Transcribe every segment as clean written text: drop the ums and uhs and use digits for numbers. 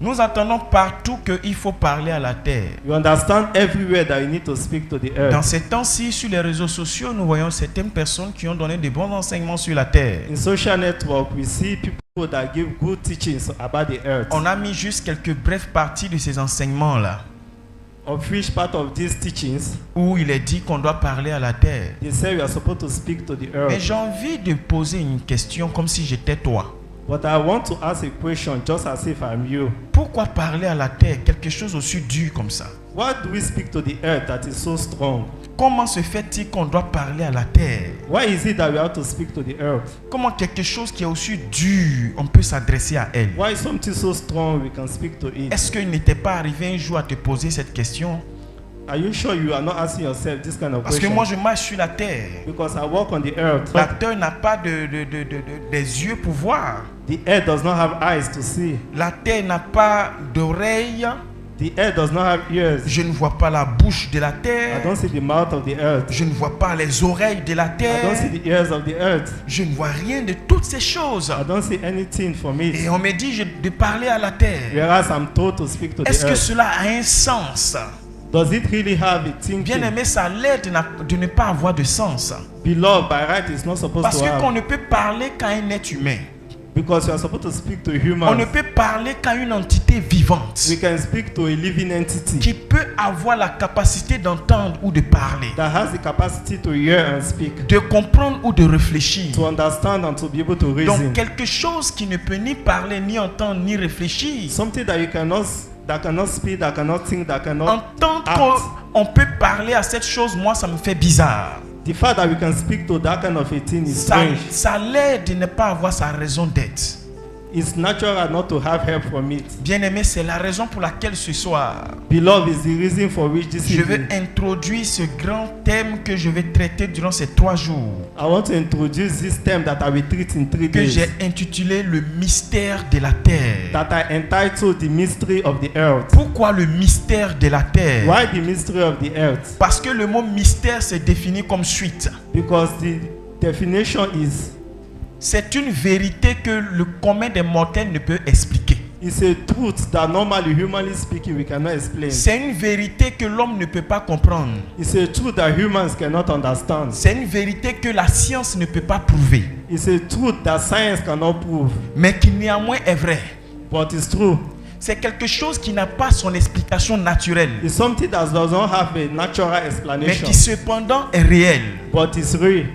Nous entendons partout qu'il faut parler à la terre. You understand everywhere that you need to speak to the earth. Dans ces temps-ci, sur les réseaux sociaux, nous voyons certaines personnes qui ont donné de bons enseignements sur la terre. In social network, we see people that give good teachings about the earth. On a mis juste quelques brèves parties de ces enseignements-là, Of which part of these teachings, où il est dit qu'on doit parler à la terre. they say we are supposed to speak to the Mais earth. j'ai envie de poser une question comme si j'étais toi. But I want to ask a question just as if I'm you. Pourquoi parler à la terre, quelque chose aussi dur comme ça? Why do we speak to the earth that is so strong? Comment se fait-il qu'on doit parler à la terre? Why is it that we have to speak to the earth? Comment quelque chose qui est aussi dur, on peut s'adresser à elle? Why is something so strong we can speak to it? Est-ce qu'il n'était pas arrivé un jour à te poser cette question? Are you sure you are not asking yourself this kind of Parce que question? moi je marche sur la terre. Because I walk on the earth. La terre n'a pas des yeux pour voir. The earth does not have eyes to see. La terre n'a pas d'oreilles. The earth does not have ears. Je ne vois pas la bouche de la I terre. don't see the mouth of the earth. Je ne vois pas les oreilles de la I don't terre. see the ears of the earth. Je ne vois rien de toutes ces choses. I don't see anything from Et it. on me dit de parler à la terre. Whereas I'm told to speak to the Est-ce que earth. cela a un sens? Does it really have a Bien thinking? aimé, ça a l'air de ne pas avoir de sens. Beloved, by right, it's not supposed Parce to que qu'on have. ne peut parler qu'à un être humain. Because you are supposed to speak to On ne humans. peut parler qu'à une entité vivante We can speak to a living entity qui peut avoir la capacité d'entendre ou de parler, that has the capacity to hear and speak, de comprendre ou de réfléchir. to understand and to be able to reason. Donc quelque chose qui ne peut ni parler, ni entendre, ni réfléchir. Something that cannot speak, that cannot think, that cannot Entendre act. qu'on peut parler à cette chose, moi ça me fait bizarre. The fact that we can speak to that kind of a thing is Ça, strange. ça a l'air de ne pas avoir sa raison d'être. It's natural not to have help from it. Bien aimé, c'est la raison pour laquelle ce soir, Beloved is the reason for which this je veux evening introduire ce grand thème que je vais traiter durant ces 3 jours, I want to introduce this theme that I will treat in 3 que days. j'ai intitulé le mystère de la terre. That I entitled the mystery of the earth. Pourquoi le mystère de la terre? Why the mystery of the earth? Parce que le mot mystère se définit comme suite. Because the definition is C'est une vérité que le commun des mortels ne peut expliquer. it's a truth that normally, humanly speaking, we cannot explain. C'est une vérité que l'homme ne peut pas comprendre. It's a truth that humans cannot understand. C'est une vérité que la science ne peut pas prouver, It's a truth that science cannot prove, mais qui néanmoins est vrai. but it's true. C'est quelque chose qui n'a pas son explication naturelle, It's something that does not have a natural mais explanation, qui cependant est réel. but it's real.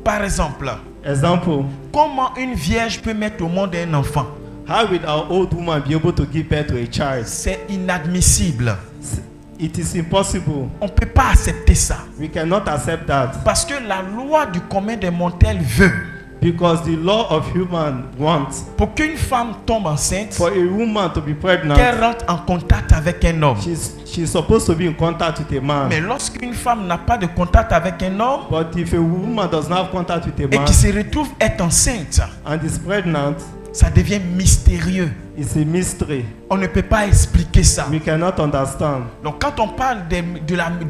Par exemple, Example, comment une vierge peut mettre au monde un enfant? how will our old woman be able to give birth to a child? C'est inadmissible. It is impossible. On ne peut pas accepter ça. We cannot accept that Parce que la loi du commun des mortels veut, because the law of human wants pour qu'une femme tombe enceinte, for a woman to be pregnant, qu'elle rentre en contact avec un homme. she's supposed to be in contact with a man. Mais lorsqu'une femme n'a pas de contact avec un homme But if a woman does not have contact with a et man qui se retrouve être enceinte, and is pregnant, ça devient mystérieux. it's a mystery. On ne peut pas expliquer ça. We cannot understand. Donc quand on parle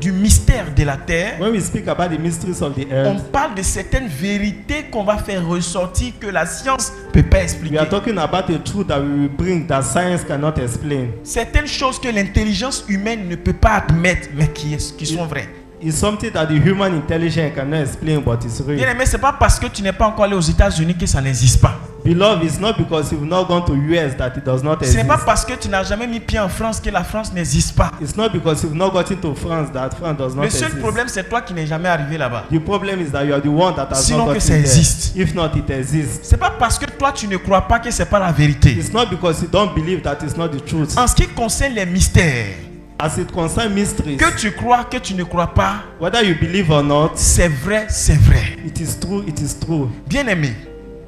du mystère de la terre, When we speak about the mysteries of the on earth, parle de certaines vérités qu'on va faire ressortir que la science ne peut pas we expliquer. are talking about a truth that we will bring that science cannot explain. Certaines choses que l'intelligence humaine ne peut pas admettre, mais qui sont vraies. It's something that the human intelligence cannot explain, but it's Bien real. aimé, c'est pas parce que tu n'es pas encore allé aux États-Unis que ça n'existe pas. Beloved, it's not because you've not gone to US that it does not Ce n'est exist. pas parce que tu n'as jamais mis pied en France que la France n'existe pas. It's not because you've not gotten to France that France does not Le seul exist. problème, c'est toi qui n'es jamais arrivé là-bas. The problem is that you are the one that has Sinon not que gotten ça there. existe. If not, it exists. C'est pas parce que toi tu ne crois pas que c'est pas la vérité. It's not because you don't believe that it's not the truth. En ce qui concerne les mystères, As it concerns mysteries, que tu crois, que tu ne crois pas, whether you believe or not, c'est vrai, c'est vrai. it is true, it is true. Bien aimé,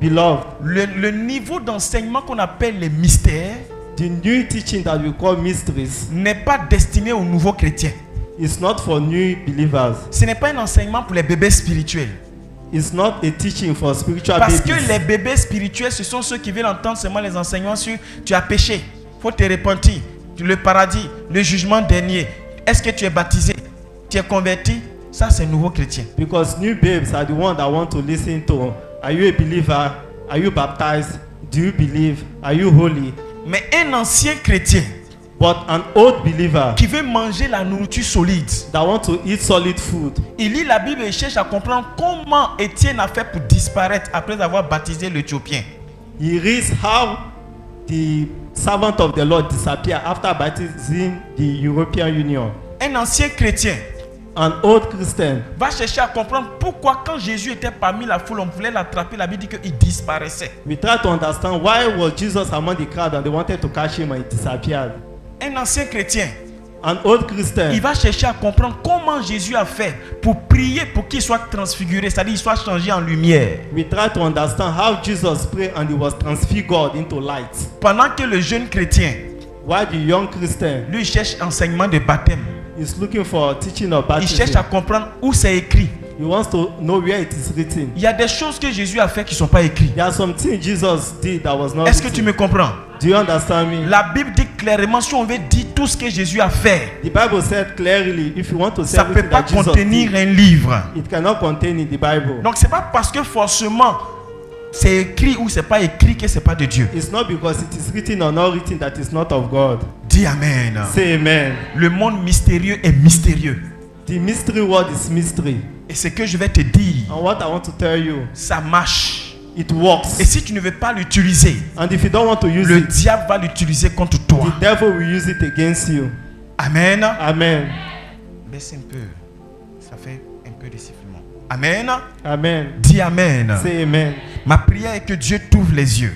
Beloved, le niveau d'enseignement qu'on appelle les mystères the new teaching that we call mysteries n'est pas destiné aux nouveaux chrétiens. is not for new believers. Ce n'est pas un enseignement pour les bébés spirituels. It's not a teaching for spiritual Parce que babies. les bébés spirituels, ce sont ceux qui veulent entendre seulement les enseignements sur tu as péché, faut te repentir, le paradis, le jugement dernier. Est-ce que tu es baptisé? Tu es converti? Ça, c'est nouveau chrétien. Because new babes are the ones that want to listen to. Are you a believer? Are you baptized? Do you believe? Are you holy? Mais un ancien chrétien But an old believer qui veut manger la nourriture solide, that want to eat solid food, il lit la Bible et cherche à comprendre comment Étienne a fait pour disparaître après avoir baptisé l'Éthiopien. he reads how the servant of the Lord disappeared after baptizing the European Union. Un ancien chrétien An old Christian va chercher à comprendre pourquoi quand Jésus était parmi la foule, on voulait l'attraper, la Bible dit qu'il disparaissait. we try to understand why was Jesus among the crowd and they wanted to catch him and he disappeared. Un ancien chrétien, An old Christian il va chercher à comprendre comment Jésus a fait pour prier pour qu'il soit transfiguré, c'est-à-dire qu'il soit changé en lumière. we try to understand how Jesus prayed and he was transfigured into light. Pendant que le jeune chrétien, While the young Christian lui cherche enseignement de baptême, is looking for teaching of il cherche à baptism, comprendre où c'est écrit. he wants to know where it is written. Il y a des choses que Jésus a fait qui ne sont pas écrites. There are some things Jesus did that was not Est-ce que tu written. me comprends? Do you understand me? La Bible dit clairement, si on veut dire tout ce que Jésus a fait, The Bible said clearly, if you want to say ça ne peut everything pas that Jesus contenir did, un livre. it cannot contain in the Bible. Donc c'est pas parce que forcément c'est écrit ou c'est pas écrit que c'est pas de Dieu. It's not because it is written or not written that is not of God. Dis amen. Say amen. Le monde mystérieux est mystérieux. The mystery word is mystery. Et ce que je vais te dire, And what I want to tell you, ça marche. it works. Et si tu ne veux pas l'utiliser, And if you don't want to use le it, diable va l'utiliser contre toi. the devil will use it against you. Amen. Amen. Baisse un peu. Ça fait un peu de sifflement. Amen. Amen. Dis amen. Say amen. Ma prière est que Dieu t'ouvre les yeux.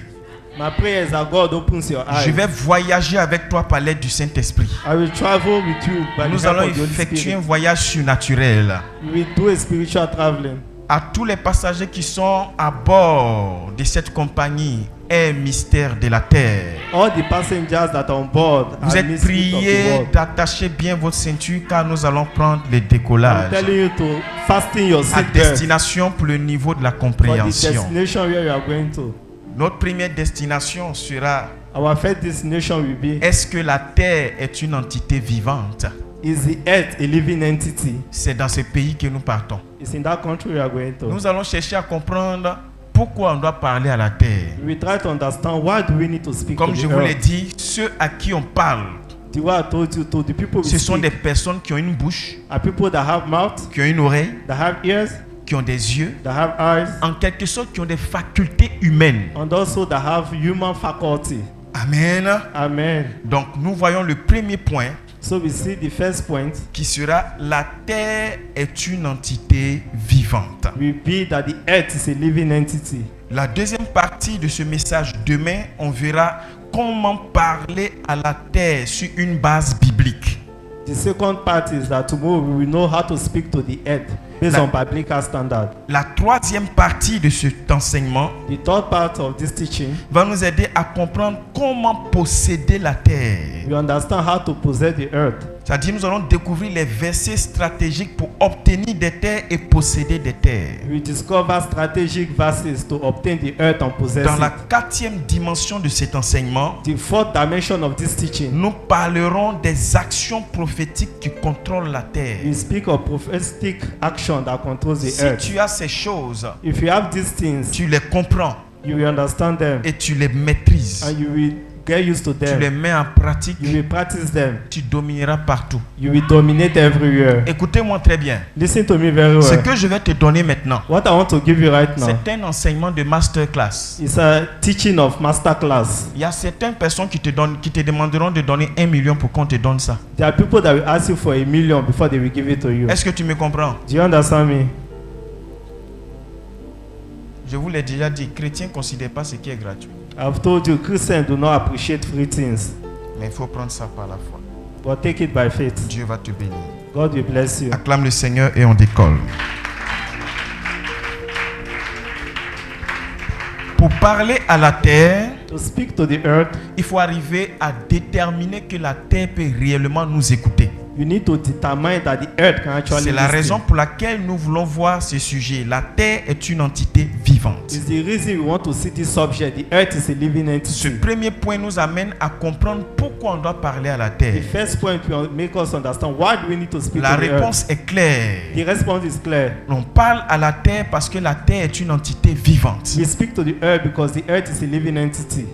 My prayer is that God opens your eyes. Je vais voyager avec toi par l'aide du Saint-Esprit. I will travel with you by Nous the help allons of the Holy effectuer un Spirit. voyage surnaturel. We will do a spiritual traveling. À tous les passagers qui sont à bord de cette compagnie Air Mystère de la Terre, All the passengers that are on board vous are êtes mysteries of the priés world. d'attacher bien votre ceinture car nous allons prendre le I'm décollage telling you to fasten your à seatbelt destination pour le niveau de la for the compréhension. destination where you are going to. Notre première destination sera: Our first destination will be, est-ce que la Terre est une entité vivante? is the earth a living entity? C'est dans ce pays que nous partons. It's in that country we are going to. Nous allons chercher à comprendre pourquoi on doit parler à la Terre. We try to understand why do we need to speak Comme to je the vous l'ai earth. dit, ceux à qui on parle, The way I told you, to the people we ce sont des speak personnes qui ont une bouche, are people that have mouth, qui ont une oreille, that have ears, qui ont des yeux, that have eyes, en quelque sorte qui ont des facultés humaines. and also that have human faculty. Amen. Amen. Donc nous voyons le premier point So we see the first point qui sera: la Terre est une entité vivante. will be that the earth is a living entity. La deuxième partie de ce message, demain, on verra comment parler à la Terre sur une base biblique. The second part is that tomorrow we will know how to speak to the earth based on biblical standard. La troisième partie de cet enseignement The third part of this teaching, va nous aider à comprendre comment posséder la terre. we understand how to possess the earth. C'est-à-dire, nous allons découvrir les versets stratégiques pour obtenir des terres et posséder des terres. We discover strategic verses to obtain the earth and possess Dans la it. quatrième dimension de cet enseignement, The fourth dimension of this teaching, nous parlerons des actions prophétiques qui contrôlent la terre. we speak of prophetic action that controls the Si earth. tu as ces choses, If you have these things, tu les comprends you will understand them et tu les maîtrises. and you will get used to Tu les them. mets en pratique, You will practice them. tu domineras partout. You will dominate everywhere. Écoutez-moi très bien. Listen to me very Ce well. que je vais te donner maintenant, What I want to give you right now c'est un enseignement de masterclass. is a teaching of masterclass. Il y a certaines personnes qui te demanderont de donner 1 million pour qu'on te donne ça. There are people that will ask you for $1 million before they will give it to you. Est-ce que tu me comprends? Do you understand me? Je vous l'ai déjà dit, chrétien ne considère pas ce qui est gratuit. I've told you, Christians do not appreciate free things, Mais il faut prendre ça par la foi. but take it by faith. Dieu va te bénir. God will bless you. Acclame le Seigneur et on décolle. Pour parler à la terre, To speak to the earth, il faut arriver à déterminer que la terre peut réellement nous écouter. you need to determine that the earth can actually C'est la listen. raison pour laquelle nous voulons voir ce sujet. La terre est une entité vivante. It's the reason we want to see this subject. The earth is a living Ce entity. premier point nous amène à comprendre pourquoi on doit parler à la terre. The first point will make us understand why do we need to speak La to the earth. réponse est claire. The response is clear. On parle à la terre parce que la terre est une entité vivante. We speak to the earth because the earth is a living entity.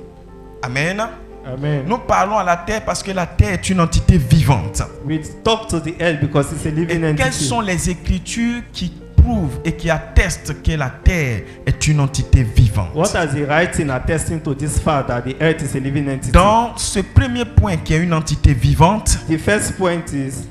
Amen. Amen. Nous parlons à la terre parce que la terre est une entité vivante. We talk to the earth because it's a living Et quelles entity. sont les écritures qui prouvent et qui attestent que la terre est une entité vivante? What are the writing attesting to this fact that the earth is a living entity? Dans ce premier point qui est une entité vivante, The first point is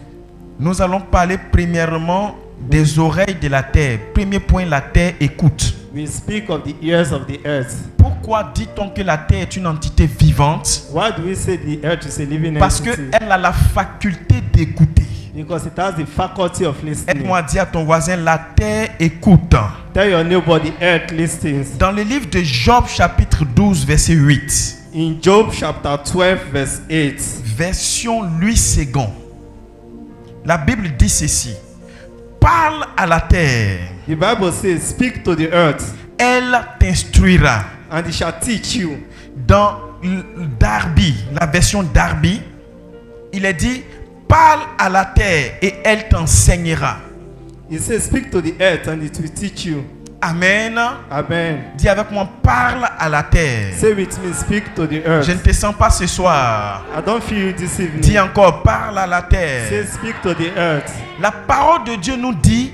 nous allons parler premièrement des oreilles de la terre. Premier point, la terre écoute. we speak of the ears of the earth. Pourquoi dit-on que la terre est une entité vivante? Why do we say the earth is a living Parce entity? qu'elle a la faculté d'écouter. Because it has the faculty of listening. Aide-moi à dire à ton voisin, la terre écoute. Tell your neighbor the earth listens. Dans le livre de Job chapitre 12 verset 8, In Job chapter 12 verse 8, version Louis II, la Bible dit ceci: parle à la terre, the Bible says, speak to the earth, elle t'instruira. and it shall teach you. Dans Darby, la version Darby, il est dit: parle à la terre et elle t'enseignera. It says, speak to the earth, and it will teach you. Amen. Amen. Dis avec moi, parle à la terre. Say with me, speak to the earth. Je ne te sens pas ce soir. I don't feel you this evening. Dis encore, parle à la Say, terre. speak to the earth. La parole de Dieu nous dit,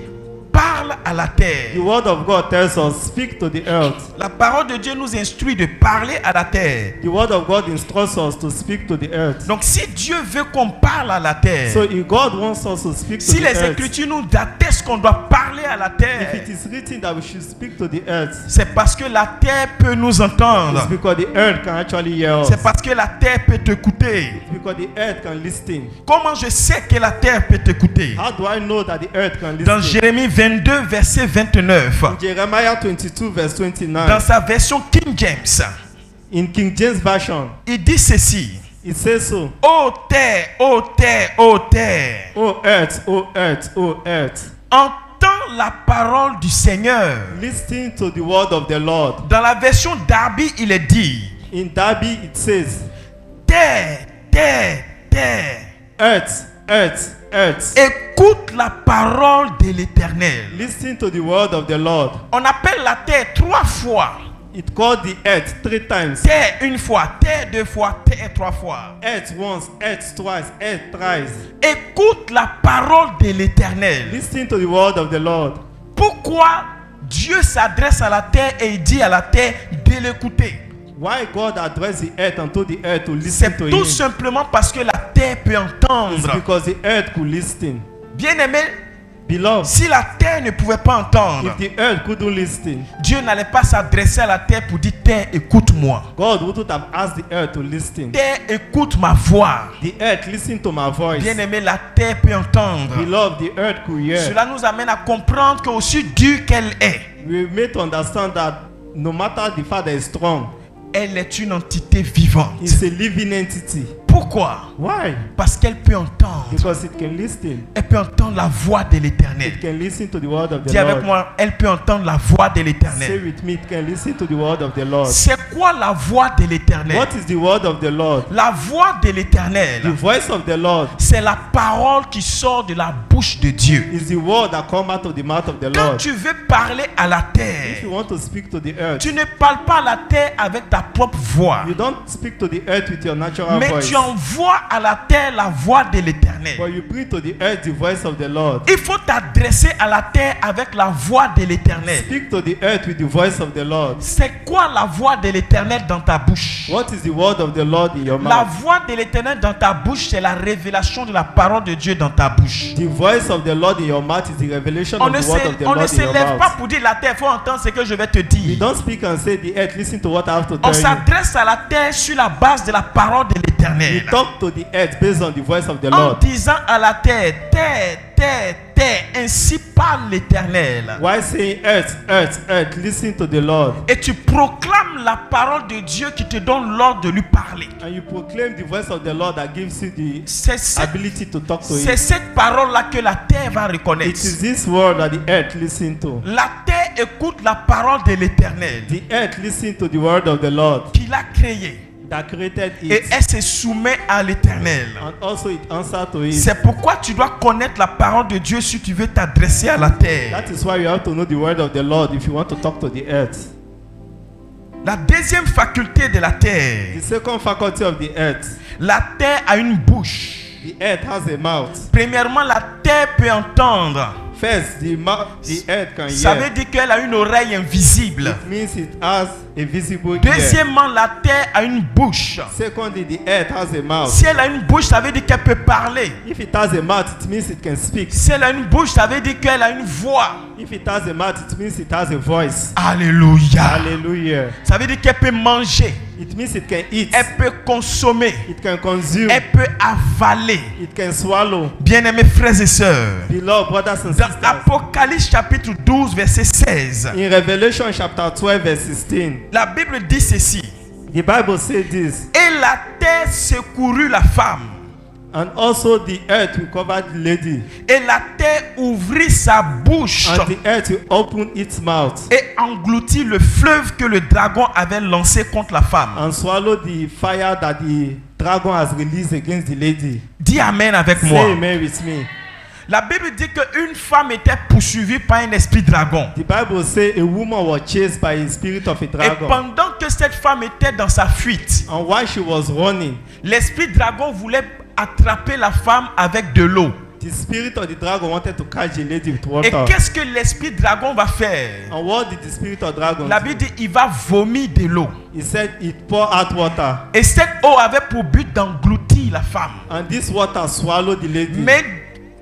parle à la The terre. word of God tells us, speak to the earth. La parole de Dieu nous instruit de parler à la terre. The word of God instructs us to speak to the earth. Donc si Dieu veut qu'on parle à la terre, So if God wants us to speak to si the les earth, Écritures nous attestent qu'on doit parler à la if terre, it is written that we should speak to the earth, c'est parce que la terre peut nous entendre. it's because the earth can actually hear us. C'est parce que la terre peut t'écouter. It's because the earth can listen. Comment je sais que la terre peut t'écouter? How do I know that the earth can Dans listen? Jérémie 22, verset 29, In Jeremiah 22 verse dans 29, sa version King James, in King James Version, il dit ceci: it says so. ô terre, ô terre, ô terre, O earth, O earth, O earth, entends la parole du Seigneur. listen to the word of the Lord. Dans la version Darby, il est dit: In Darby it says, terre, terre, terre, earth, earth, earth, écoute la parole de l'Éternel. listen to the word of the Lord. On appelle la terre 3 fois. It called the earth 3 times. Terre une fois, terre 2 fois, terre 3 fois. Earth once, earth twice, earth thrice. Écoute la parole de l'Éternel. Listen to the word of the Lord. Pourquoi Dieu s'adresse à la terre et il dit à la terre de l'écouter? Why God addressed the earth and told the earth to listen C'est to tout him? simplement parce que la terre peut It's entendre. because the earth could listen. Bien-aimé, Beloved, si la terre ne pouvait pas entendre, if the earth couldn't listen, Dieu n'allait pas s'adresser à la terre pour dire: terre, écoute-moi. God wouldn't have asked the earth to listen. Terre, écoute ma voix. The earth listen to my voice. Bien-aimé, la terre peut entendre. Beloved, the earth could hear. Cela nous amène à comprendre qu'aussi dure qu'elle est, We made to understand that no matter the Father is strong, elle est une entité vivante. it's a living entity. Pourquoi? Why? Parce qu'elle peut entendre. Because it can listen. Elle peut entendre la voix de l'Éternel. It can listen to the word of the Dis avec Lord. moi, elle peut entendre la voix de Say l'Éternel. with me, it can listen to the word of the Lord. C'est quoi la voix de l'Éternel? What is the word of the Lord? La voix de The l'Éternel, voice of the Lord c'est la parole qui sort de la bouche de Dieu. is the word that comes out of the mouth of the Quand Lord. tu veux parler à la If terre, you want to speak to the earth, tu ne parles pas à la terre avec ta propre voix, you don't speak to the earth with your natural mais voice, tu envoies à la terre la voix de l'Éternel. but you bring to the earth the voice of the Lord. Il faut t'adresser à la terre avec la voix de l'Éternel. Speak to the earth with the voice of the Lord. C'est quoi la voix de l'Éternel dans ta bouche? What is the word of the Lord in your La mouth? voix de l'Éternel dans ta bouche, c'est la révélation de la parole de Dieu dans ta bouche. The voice of the Lord in your mouth is the revelation On of ne the word of the on ne Lord in your s'élève pas mouth. pour dire la terre, il faut entendre ce que je vais te You dire. don't speak and say the earth, listen to what I have to On tell you. s'adresse à la terre sur la base de la parole de You l'Éternel. talk to the earth based on the voice of the En Lord. disant à la terre, terre, terre, terre, ainsi parle l'Éternel. Why saying earth, earth, earth, listen to the Lord. Et tu proclames la parole de Dieu qui te donne l'ordre de lui parler. And you proclaim the voice of the Lord that gives you the C'est cette, ability to talk to c'est him. cette parole-là que la terre va It reconnaître. is this word that the earth listen to. La terre écoute la parole de l'Éternel The earth listen to the word of the Lord qui l'a créé. that created Et it. elle se soumet à l'Éternel. And also it answer to it. C'est pourquoi tu dois connaître la parole de Dieu si tu veux t'adresser à la terre. That is why you have to know the word of the Lord if you want to talk to the earth. La deuxième faculté de la terre. The second faculty of the earth. La terre a une bouche. The earth has a mouth. Premièrement, la terre peut entendre. First, the earth can Ça hear. veut dire qu'elle a une oreille invisible. It means it has a visible ear. Deuxièmement, la terre a une bouche. Secondly, the earth has a mouth. Si elle a une bouche, ça veut dire qu'elle peut parler. If it has a mouth, it means it can speak. Si elle a une bouche, ça veut dire qu'elle a une voix. If it has a mouth, it means it has a voice. Alléluia. Hallelujah. Ça veut dire qu'elle peut manger. It means it can eat. Elle peut consommer. It can consume. Elle peut avaler. It can swallow. Bien-aimés frères et sœurs, Beloved brothers and dans sisters. Apocalypse chapitre 12 verset 16, In Revelation chapter 12 verse 16, la Bible dit ceci. the Bible says this. Et la terre secourut la femme. And also the earth will cover the lady. Et la terre ouvrit sa bouche And the earth will open its mouth. et engloutit le fleuve que le dragon avait lancé contre la femme. And swallow the fire that the dragon has released against the lady. Dis Amen avec Say moi. amen with me. La Bible dit qu'une femme était poursuivie par un esprit dragon. The Bible says a woman was chased by a spirit of a Et dragon. pendant que cette femme était dans sa fuite, And while she was running, l'esprit dragon voulait attraper la femme avec de l'eau. the spirit of the dragon wanted to catch the lady with Et water. qu'est-ce que l'esprit dragon va faire? And what did the spirit of dragon La do? Bible dit il va vomir de l'eau. He said it poured out water. Et cette eau avait pour but d'engloutir la femme. And this water swallowed the lady. Mais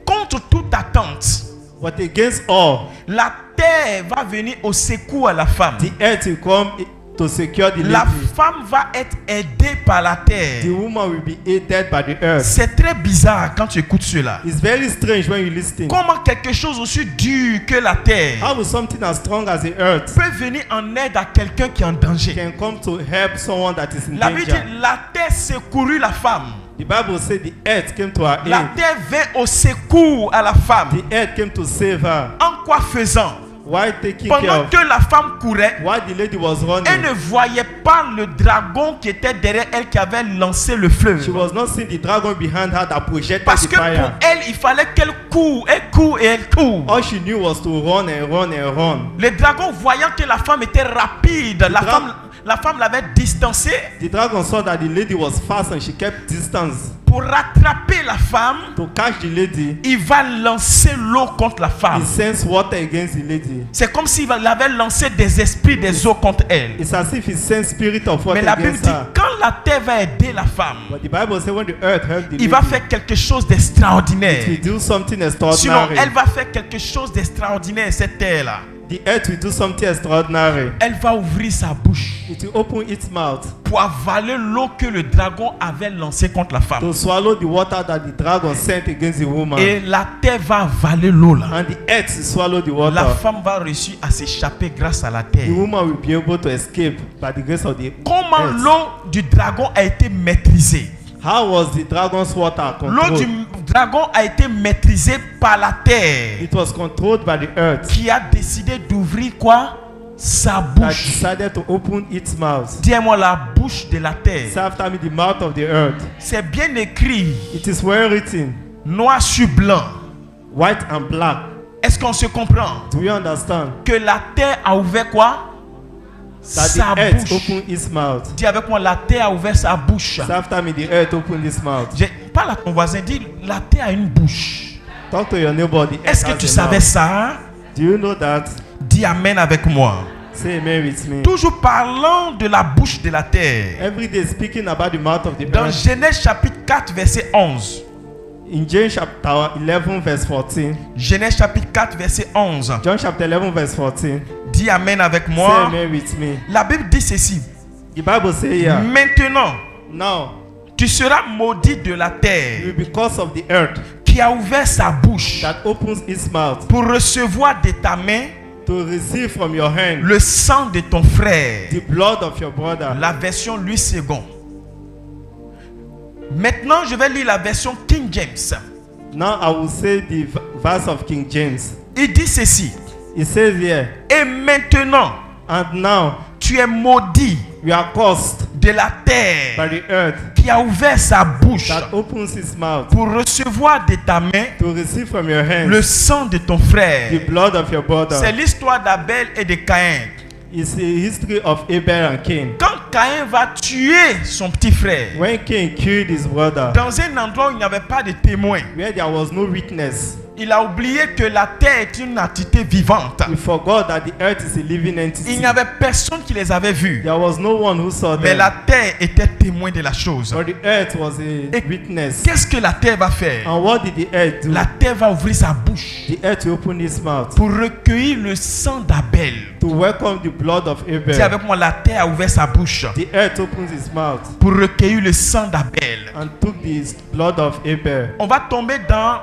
contre toute attente, But against all, la terre va venir au secours à la femme. the earth will come to secure the La lady. femme va être aidée par la terre. The woman will be aided by the earth. C'est très bizarre quand tu écoutes cela. It's very strange when you listen. Comment quelque chose aussi dur que la terre How will something as strong as the earth peut venir en aide à quelqu'un qui est en danger? can come to help someone that is in La Bible dit danger? la terre secourut la femme. The Bible said the earth came to her La aid. terre vint au secours à la femme. The earth came to save her. En quoi faisant? While taking care Pendant of, que la femme courait, while the lady was elle running, ne voyait pas le dragon qui était derrière elle qui avait lancé le fleuve. she was not seeing the dragon behind her that projected Parce the que pour fire. elle, il fallait qu'elle court, elle court et elle court. All she knew was to run and run and run. Le dragon, voyant que la femme était rapide, la femme l'avait distancée. The dragon saw that the lady was fast and she kept distance. Pour rattraper la femme, To catch the lady, il va lancer l'eau contre la he femme. sends water against the lady. C'est comme s'il avait lancé des esprits des eaux contre elle. It's as if he sends spirit of Mais water la Bible against dit, her. quand la terre va aider la femme, But the Bible says when the earth helped the il va lady, faire quelque chose it will d'extraordinaire. do something Sinon, extraordinary. elle va faire quelque chose d'extraordinaire, cette terre-là. The earth will do something extraordinary. Elle va ouvrir sa bouche It will open its mouth pour avaler l'eau que le dragon avait lancée contre la femme. to swallow the water that the dragon sent against the woman. Et la terre va avaler l'eau là. And the earth will swallow the La water. femme va réussir à s'échapper grâce à la The terre. woman will be able to escape by the grace of the Comment earth. l'eau du dragon a été maîtrisée? How was the dragon's water L'eau du controlled? dragon a été maîtrisée par la terre It was controlled by the earth qui a décidé d'ouvrir quoi? Sa that bouche. decided to open its mouth. Dis-moi la bouche de la Say terre. after me, the mouth of the earth. C'est bien écrit, It is well written, noir sur blanc. white and black. Est-ce qu'on se comprend? Do you understand? Que la terre a ouvert quoi? That Sa the earth bouche. opened its mouth. Dis avec moi, la terre a ouvert sa bouche. Say after me, the earth opened its mouth. Parle à ton voisin, dis, la terre a une bouche. Talk to your neighbor. The earth Est-ce que has tu a savais mouth. ça? Do you know that? Dis Amen avec moi. Say amen with me. Toujours parlant de la bouche de la terre. Every day speaking about the mouth of the Dans earth. Genèse chapitre 4, verset 11. In John chapter 11 verse 14. Genèse chapitre 4, verset 11. John chapter 11 verse 14. Dis Amen avec Say moi. amen with me. La Bible dit ceci. The Bible says here. Maintenant, Now, tu seras maudit de la it will terre be because of the earth qui a ouvert sa bouche that opens its mouth pour recevoir de ta main to receive from your hand le sang de ton frère. the blood of your brother. La version Louis II. Maintenant, je vais lire la version King James. Now I will say the verse of King James. Il dit ceci. It says here, Et maintenant, and now tu es maudit we are cursed de la by terre the earth qui a ouvert sa bouche that opens its mouth pour recevoir de ta main to receive from your hand le sang de ton frère. the blood of your brother. C'est l'histoire d'Abel et de Caïn. It's a history of Abel and Cain. Quand Caïn va tuer son petit frère, When Cain killed his brother, dans un endroit où il n'y avait pas de témoin, where there was no witness, il a oublié que la terre est une entité vivante. he forgot that the earth is a living Il entity. n'y avait personne qui les avait vus. There was no one who saw Mais them. la terre était témoin de la chose. But the earth was a Et witness. qu'est-ce que la terre va faire? And what did the earth do? La terre va ouvrir sa bouche The earth opened its mouth pour recueillir le sang d'Abel. to welcome the blood of Dis Abel. avec moi, la terre a ouvert sa bouche The earth opens its mouth pour recueillir le sang d'Abel. and took the blood of Abel. On va tomber dans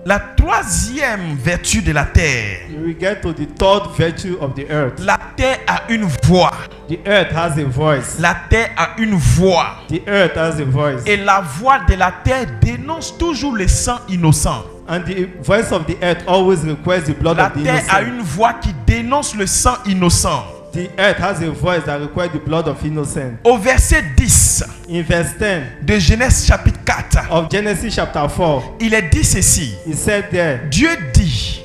la troisième vertu de la terre. We get to the third virtue of the earth. La terre a une voix. The earth has a voice. La terre a une voix. The earth has a voice. Et la voix de la terre dénonce toujours le sang innocent. And the voice of the earth always requests the blood La of the terre a innocent. une voix qui dénonce le sang innocent. The earth has a voice that requires the blood of innocent. Au verset 10 In verse 10 de Genèse chapitre 4, of Genesis chapter 4, il est dit ceci. he said there, Dieu dit,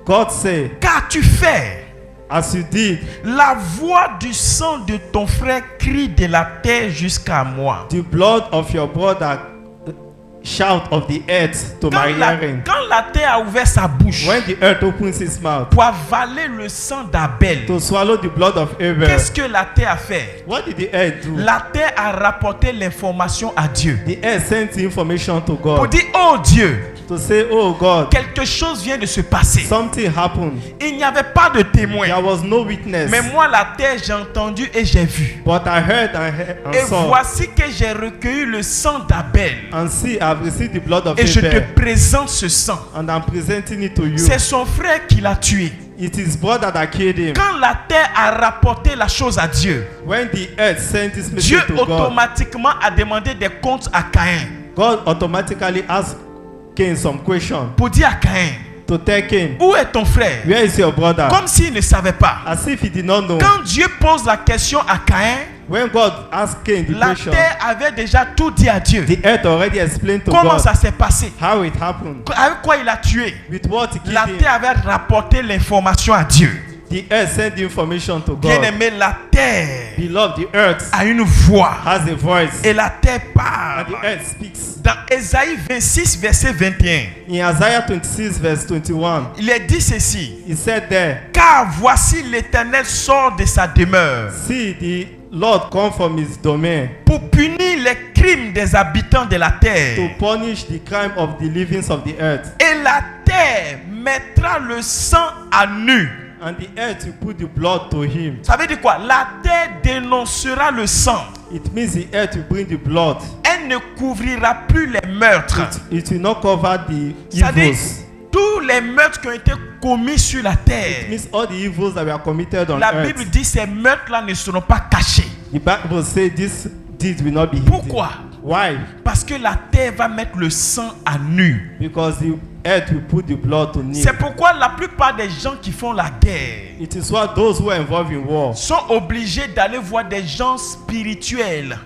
God said, qu'as-tu fait? as you did, La voix du sang de ton frère crie de la terre jusqu'à moi. the blood of your brother shout of the earth to my hearing. Quand la terre a ouvert sa bouche When the earth opens its mouth pour avaler le sang d'Abel, to swallow the blood of Abel, qu'est-ce que la terre a fait? what did the earth do? La terre a rapporté l'information à Dieu The earth sent information to pour God dire, oh Dieu, to say, oh God, quelque chose vient de se passer. something happened. Il n'y avait pas de témoin. There was no witness. Mais moi, la terre, j'ai entendu et j'ai vu. But I heard and Et saw. voici que j'ai recueilli le sang d'Abel. And see, I've received the blood of Et je te Abel. présente ce sang. And I'm presenting it to you. C'est son frère qui l'a tué. It is brother that killed him. Quand la terre a rapporté la chose à Dieu, When the earth sent this Dieu message to God, automatiquement a demandé des comptes à Caïn. God automatically asked Cain some question Pour dire à Caïn, to tell Cain, où est ton frère? where is your brother? Comme s'il ne savait pas. As if he did not know. Quand Dieu pose la question à Caïn, When God asked Cain the la question, terre avait déjà tout dit à Dieu. the earth already explained to Comment God ça s'est passé? how it happened. Avec quoi il a tué? With what he killed La him. terre avait rapporté l'information à Dieu. The earth sent the information to God. Bien-aimé, la terre Beloved, the earth a une voix has a voice. et la terre And parle. the earth speaks. Dans Ésaïe 26, verset 21, In Isaiah 26 verse 21, il est dit ceci. he said there, Car voici l'Éternel sort de sa demeure see, the Lord come from his domain pour punir les crimes des habitants de la to terre. punish the crime of the livings of the earth. Et la terre mettra le sang à nu. And the earth will put the blood to him. Ça veut dire quoi? La terre dénoncera le sang. It means the earth will bring the blood. Elle ne couvrira plus les meurtres. It will not cover the C'est-à-dire, evils. tous les meurtres qui ont été commis sur la It terre, means all the evils that were committed on la earth. Bible dit ces meurtres-là ne seront pas cachés. The Bible says this deed will not be hidden. Pourquoi? Why? Parce que la terre va mettre le sang à nu. Because the earth will put the blood to kneel. C'est pourquoi la plupart des gens qui font la guerre It is what those who are involved in war sont obligés d'aller voir des gens spirituels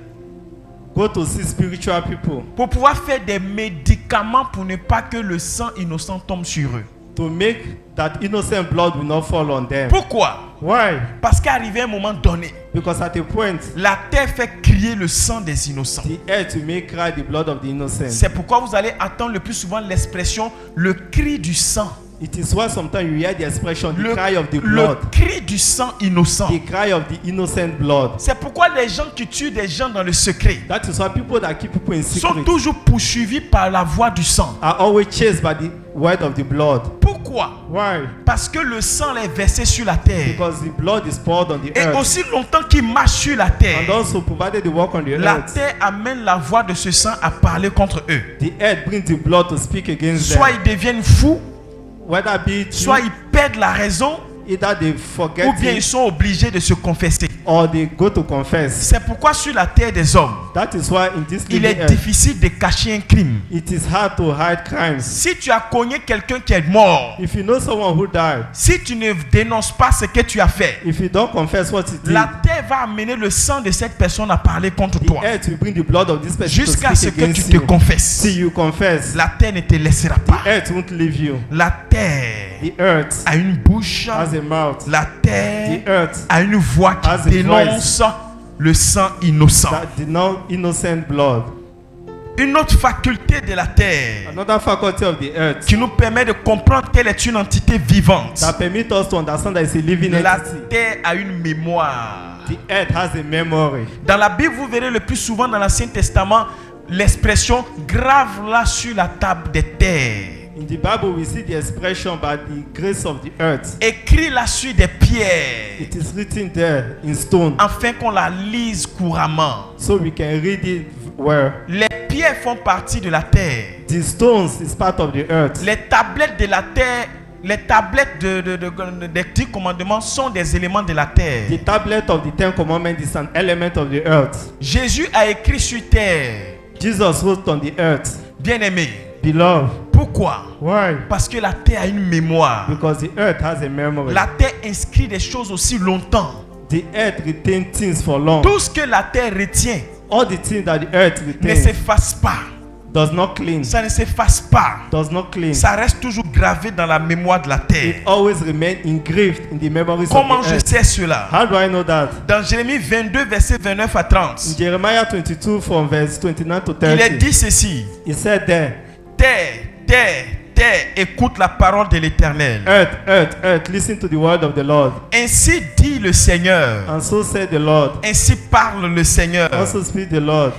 go to see spiritual people pour pouvoir faire des médicaments pour ne pas que le sang innocent tombe sur eux. to make that innocent blood will not fall on them. Pourquoi? Why? Parce qu'arrivé un moment donné, Because at a point, la terre fait crier le sang des innocents. the earth will make cry the blood of the innocent. C'est pourquoi vous allez entendre le plus souvent l'expression le cri du sang. It is why sometimes you hear the expression, the Le, cry of the le blood, cri du sang innocent. the cry of the innocent blood. C'est pourquoi les gens qui tuent des gens dans le secret That is why people that keep people in sont secret toujours poursuivis par la voix du sang. are always chased by the word of the blood. Pourquoi? Why? Parce que le sang est versé sur la terre. Because the blood is poured on the Et earth. aussi longtemps qu'il marche sur la And terre, also provided they walk on the la earth, terre amène la voix de ce sang à parler contre eux. the earth brings the blood to speak against Soit them. ils deviennent fous, Whether be it soit ils perdent la raison, either they forget ou bien ils it sont obligés de se confesser. or they go to confess. C'est pourquoi sur la terre des hommes, That is why in this il living est earth, difficile de cacher un crime. it is hard to hide crimes. Si tu as cogné quelqu'un qui est mort, If you know someone who died, si tu ne dénonces pas ce que tu as fait, if you don't confess what it la did, terre va amener le sang de cette personne à parler contre The toi. earth will bring the blood of this person Jusqu'à to ce speak que tu against te you. confesses. Till you confess. La terre ne te laissera pas. The earth won't leave you. La terre The earth a une bouche. has a mouth. La terre The earth a une voix qui has a dénonce le sang innocent. that denounce innocent blood. Une autre faculté de la terre Another faculty of the earth qui nous permet de comprendre qu'elle est une entité vivante. that permit us to understand that it's a living La entity. terre a une mémoire. The earth has a memory. Dans la Bible, vous verrez le plus souvent dans l'Ancien Testament l'expression grave-la sur la table des terres. In the Bible, we see the expression by the grace of the earth. Écris-la sur des pierres It is written there in stone, afin qu'on la lise couramment. so we can read it well. Les pierres font partie de la terre. The stones is part of the earth. Les tablettes de la terre, les tablettes des 10 commandements sont des éléments de la terre. The tablet of the Ten Commandments is an element of the earth. Jésus a écrit sur terre. Jesus wrote on the earth. Bien-aimé. Beloved. Pourquoi? Why? Parce que la terre a une mémoire. Because the earth has a memory. La terre inscrit des choses aussi longtemps. The earth retains things for long. Tout ce que la terre retient All the things that the earth ne retains s'efface pas. does not clean. Ça ne s'efface pas. Does not clean. Ça reste toujours gravé dans la mémoire de la terre. It always remains engraved in the memories Comment of the je earth. sais cela? How do I know that? Dans Jérémie 22, versets 29 à In 30, Jeremiah 22 from verse 29 to il est 30, dit ceci. he said there, Terre, terre, terre, écoute la parole de l'Éternel. earth, earth, earth, listen to the word of the Lord. Ainsi dit le Seigneur. And so said the Lord. Ainsi parle le Seigneur. Also speak the Lord.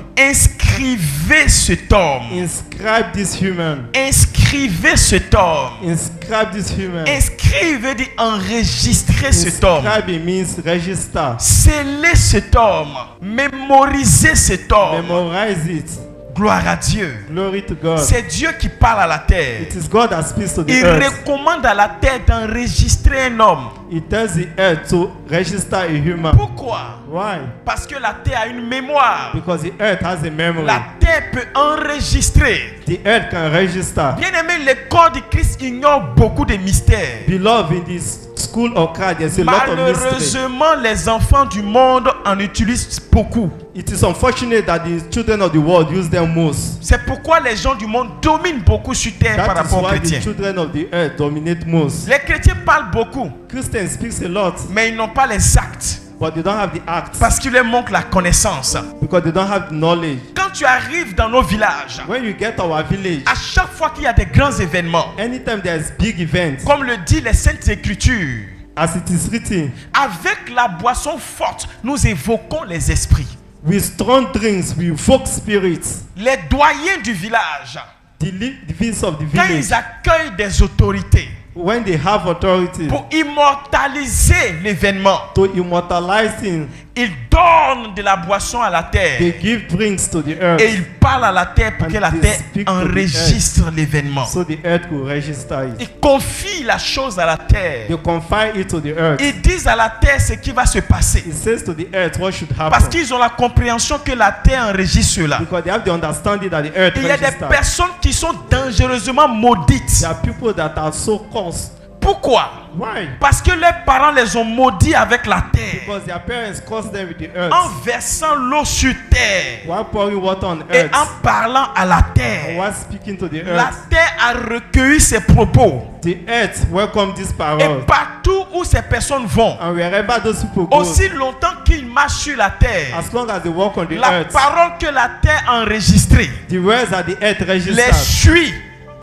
Inscrivez cet homme. Inscribe this human. Inscrivez cet homme. Inscribe this human. Inscrivez dit enregistrez cet homme. Inscribe it means register. Scellez cet homme. Mémorisez cet homme. Memorize it. Gloire à Dieu. Glory to God. C'est Dieu qui parle à la terre. It is God that speaks to the Il earth. recommande à la terre d'enregistrer un homme. He tells the earth to register a human. Pourquoi? Why? Parce que la terre a une mémoire. Because the earth has a memory. La terre peut enregistrer. The earth can register. Bien aimé, le corps de Christ ignore beaucoup de mystères. Beloved, in this school of Christ, there's a lot of mystery. Malheureusement, les enfants du monde en utilisent beaucoup. It is unfortunate that the children of the world use them most. C'est pourquoi les gens du monde dominent beaucoup sur terre par That is rapport aux why the chrétiens. children of the earth dominate most. Les chrétiens parlent beaucoup, Christians speak a lot, mais ils n'ont pas les actes but they don't have the acts parce qu'il leur manque la connaissance. because they don't have the knowledge. Quand tu arrives dans nos villages, When you get to our village, à chaque fois qu'il y a des grands événements, anytime there's big events, comme le dit les Saintes Écritures, as it is written, avec la boisson forte, nous évoquons les esprits. with strong drinks we evoke spirits. Les doyens du village, The leaders of the quand village, ils accueillent des autorités when they have authority pour immortaliser l'événement, to immortalize things, ils donnent de la boisson à la terre they give drinks to the earth et ils parlent à la terre pour And que la they terre speak to the enregistre l'événement. so the earth will register it. Ils confient la chose à la terre. They confide it to the earth. Ils disent à la terre ce qui va se passer. It says to the earth what should happen. Parce qu'ils ont la compréhension que la terre enregistre cela. Because they have the understanding that the earth Il y a des registers. personnes qui sont dangereusement maudites. There are people that are so cursed. Pourquoi? Why? Parce que leurs parents les ont maudits avec la terre. Because their parents cursed them with the earth. En versant l'eau sur terre While pouring water on et earth. en parlant à la terre. While speaking to the La earth. terre a recueilli ses propos. The earth welcomed this Et parole. partout où ces personnes vont, And wherever those people go, aussi longtemps qu'ils marchent sur la terre, as long as they walk on the la earth, parole que la terre a enregistrée the words that the earth les registers suit,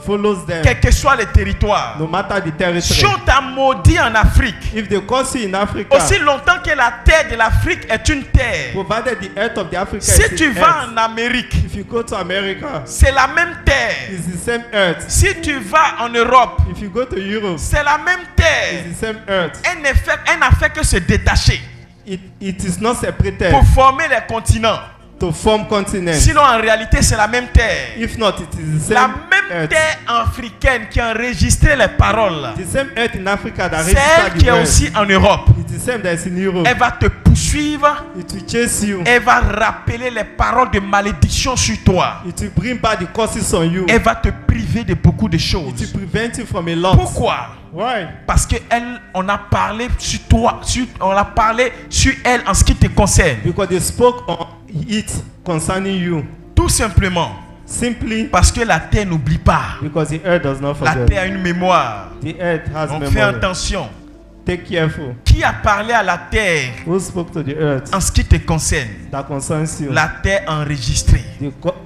follows them, quel que soit le territoire. no matter the Si territory. on t'a maudit en Afrique, If they curse you in Africa, aussi longtemps que la terre de l'Afrique est une terre, provided the earth of the Africa si is tu the vas earth, en Amérique, if you go to America, c'est la même terre. it's the same earth. Si tu vas en Europe, If you go to Europe, c'est la même terre. it's the same earth. Elle n'a fait que se détacher It is not separated pour former les continents. to form continents. Sinon, en réalité, c'est la même terre. If not, it is the La same même earth. terre africaine qui a enregistré les paroles, The same earth in Africa that c'est elle registered qui the est word. aussi en Europe. It's the same that is in Europe. Elle va te poursuivre. It will chase you. Elle va rappeler les paroles de malédiction sur toi. It will bring back the curses on you. Elle va te priver de beaucoup de It will choses. prevent you from a lot. Pourquoi? Why? Parce que on a parlé sur toi, on a parlé sur elle en ce qui te concerne. Because they spoke on it concerning you. Tout simplement Simply parce que la terre n'oublie pas. because the earth does not La forget. terre a une mémoire. The earth has Donc fais memory. attention. Take careful. Qui a parlé à la terre Who spoke to the earth en ce qui te concerne? that concerns you? La terre enregistrée.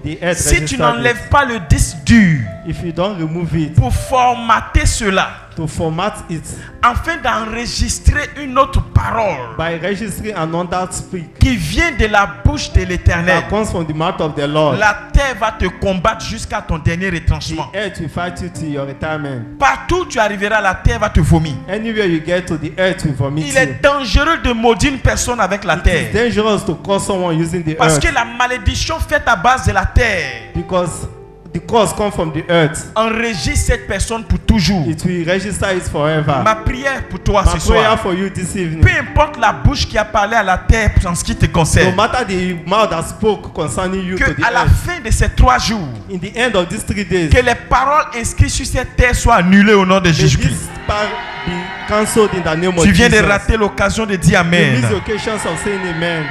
The earth Si tu registered n'enlèves it. pas le disque dur If you don't remove it pour formater cela, to format it afin d'enregistrer une autre parole by registering another speak qui vient de la bouche de l'Éternel, that comes from the mouth of the Lord, la terre va te combattre jusqu'à ton dernier retranchement. the earth will fight you to your retirement. Partout où tu arriveras, la terre va te vomir. Anywhere you get to, the earth will vomit Il you. est dangereux de maudire une personne avec la It's terre. dangerous to cause someone using the Parce earth que la malédiction faite à base de la terre because the cause comes from the earth. enregistre cette personne pour toujours. It will register it forever. Ma prière pour toi My ce prayer soir, for you this evening. peu importe la bouche qui a parlé à la terre en ce qui te No concerne, matter the mouth that spoke concerning you to que the à la earth, fin de ces 3 jours, in the end of these 3 days, que les paroles inscrites sur cette terre soient annulées au nom de may Jésus-Christ. this part be cancelled in the name of Tu viens de Jesus. rater l'occasion de dire You Amen. miss the occasions of saying amen.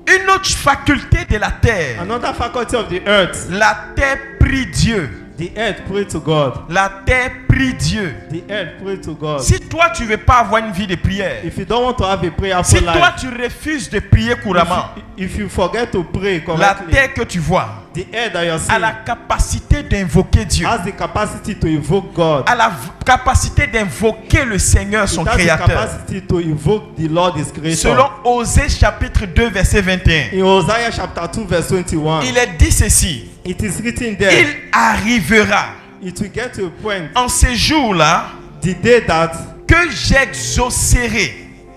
Une autre faculté de la terre, Another faculty of the earth, la terre prie Dieu. the earth pray to God. La terre prie Dieu. The earth pray to God. Si toi tu veux pas avoir une vie de prière, If you don't want to have a prayerful si toi life, tu refuses de prier couramment, if you forget to pray la correctly, terre que tu vois the earth that you're a seeing la capacité d'invoquer Dieu, has the capacity to invoke God. a la capacité d'invoquer le Seigneur, son It has the Créateur. capacity to invoke the Lord, His Creator. Selon Osée chapitre 2 verset 21, In Hosea chapter 2 verse 21, il est dit ceci: it is written there, il arrivera it will get to a point, en ces jours-là the day that que j'exaucerai,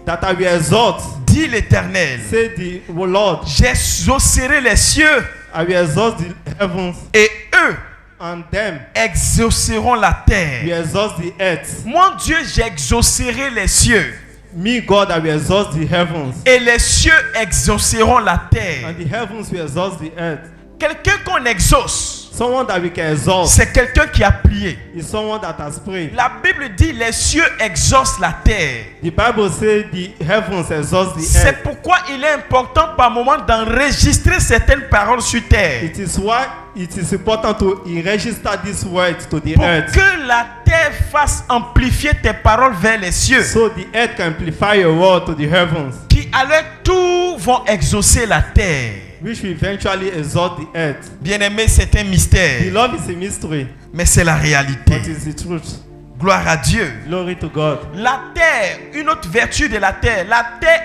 I will exalt, dit l'Éternel, say the Lord, j'exaucerai les cieux I will exalt the heavens, et eux and them exauceront la will terre. exalt the earth. Moi Dieu, j'exaucerai les cieux Me, God, I will exalt the heavens, et les cieux exauceront la terre. and the heavens will exalt the earth. Quelqu'un qu'on exauce, Someone that we can exalt c'est quelqu'un qui a prié. is someone that has prayed. La Bible dit les cieux exaucent la terre. The Bible says the heavens exalt the C'est earth. pourquoi il est important par moment d'enregistrer certaines paroles sur terre It is why it is important to register these words to the pour earth, que la terre fasse amplifier tes paroles vers les cieux, so the earth can amplify your word to the heavens, qui à leur tour vont exaucer la terre. which will eventually exalt the earth. Bien-aimé, c'est un The mystère, love is a mystery, mais c'est la réalité. but it's the truth. Gloire à Dieu. Glory to God. La terre, une autre vertu de la terre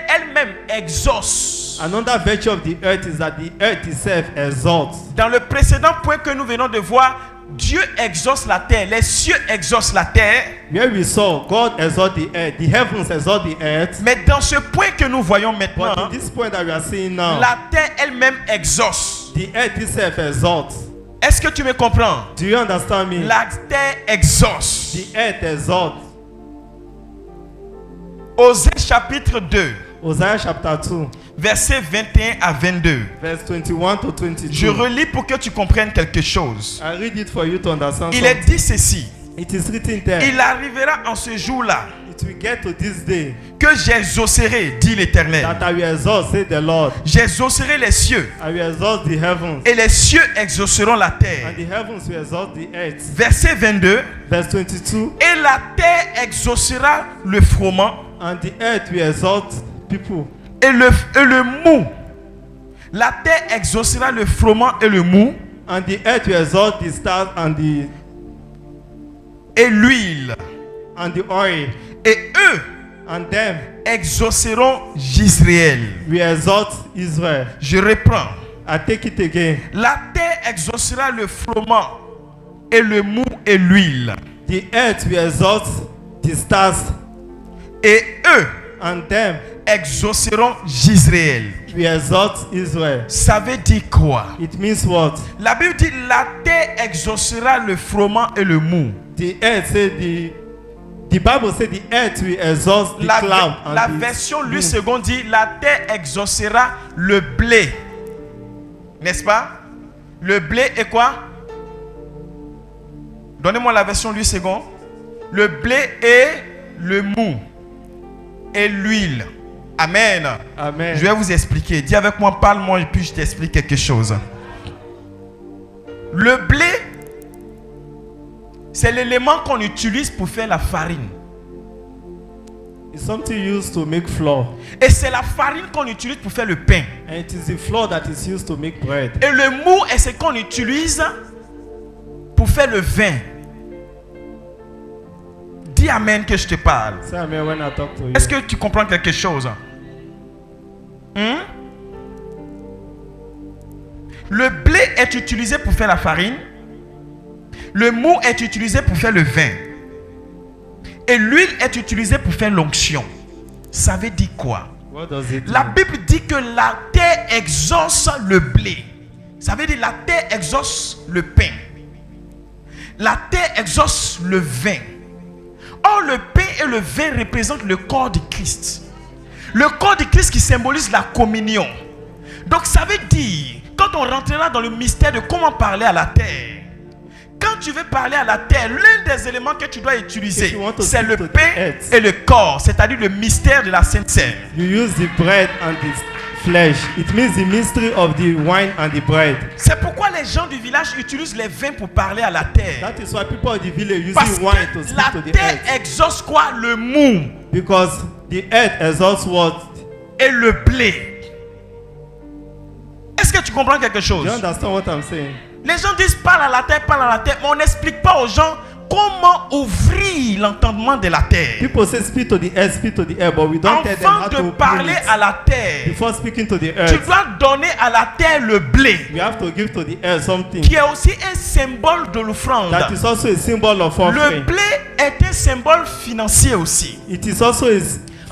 elle-même exauce. Another virtue of the earth is that the earth itself exalts. Dans le précédent point que nous venons de voir, Dieu exauce la terre, les cieux exaucent la terre. Where we saw God exalt the earth, the heavens exalt the earth. Mais dans ce point que nous voyons But maintenant, in this point that we are seeing now, la terre elle-même exauce. the earth itself exalts. Est-ce que tu me comprends? Do you understand me? La terre exauce. The earth exalts. Osée chapitre 2, Hosea chapter 2, versets 21 à 22. verse 21 to 22. Je relis pour que tu comprennes quelque chose. I read it for you to understand Il est something. dit ceci: It is written there. il arrivera en ce jour-là It will get to this day que j'exaucerai, dit l'Éternel. that I will exalt, say the Lord. J'exaucerai les cieux I will exalt the heavens, et les cieux exauceront la and terre. the heavens will exalt the earth. Verset 22. Verse 22. Et la terre exaucera le froment And the earth will exalt people, et le mou. La terre exaucera le froment et le mou and the earth will exalt the stars et l'huile. and the oil, Et eux and them exauceront Israël. will exalt Israel. Je reprends. I take it again. La terre exaucera le froment et le mou et l'huile. The earth will exalt the stars, Et eux and them exauceront Israël. will exalt Israel. Ça veut dire quoi? It means what? La Bible dit la terre exaucera le froment et le mou. The earth say the Bible said the earth will exalt the cloud. and La the version lui moon. second dit la terre exaucera le blé. N'est-ce pas? Le blé est quoi? Donnez-moi la version lui second. le blé et le mou et l'huile. Amen. Amen. Je vais vous expliquer. Dis avec moi, parle-moi et puis je t'explique quelque chose. Le blé, c'est l'élément qu'on utilise pour faire la farine. It's something used to make flour. Et c'est la farine qu'on utilise pour faire le pain. And it is the flour that is used to make bread. Et le mou est ce qu'on utilise pour faire le vin. Dis amen que je te parle. Say amen when I talk to you. Est-ce que tu comprends quelque chose? Le blé est utilisé pour faire la farine. Le mou est utilisé pour faire le vin. Et l'huile est utilisée pour faire l'onction. Ça veut dire quoi? What does it La mean? Bible dit que la terre exauce le blé. Ça veut dire la terre exauce le pain. La terre exauce le vin. Or, le pain et le vin représentent le corps de Christ. Le corps de Christ qui symbolise la communion. Donc, ça veut dire, quand on rentrera dans le mystère de comment parler à la terre, quand tu veux parler à la terre, l'un des éléments que tu dois utiliser, c'est le pain et le corps, c'est-à-dire le mystère de la Sainte Seine. You use the bread and the flesh. It means the mystery of the wine and the bread. C'est pourquoi les gens du village utilisent les vins pour parler à la terre. That is why people of the village Parce using wine to que speak la to the terre earth. exauce quoi? Le mou Because the earth exalts what? et le blé. Est-ce que tu comprends quelque chose? Do you understand what I'm saying? Les gens disent parle à la terre, mais on n'explique pas aux gens comment ouvrir l'entendement de la terre. People say speak to the earth, but we don't tell them Avant how de to parler open à it. la terre, Before speaking to the tu earth, dois donner à la terre le blé, we have to give to the earth something. qui est aussi un symbole de l'offrande. That is also a symbol of Le offering. blé est un symbole financier aussi. It is also a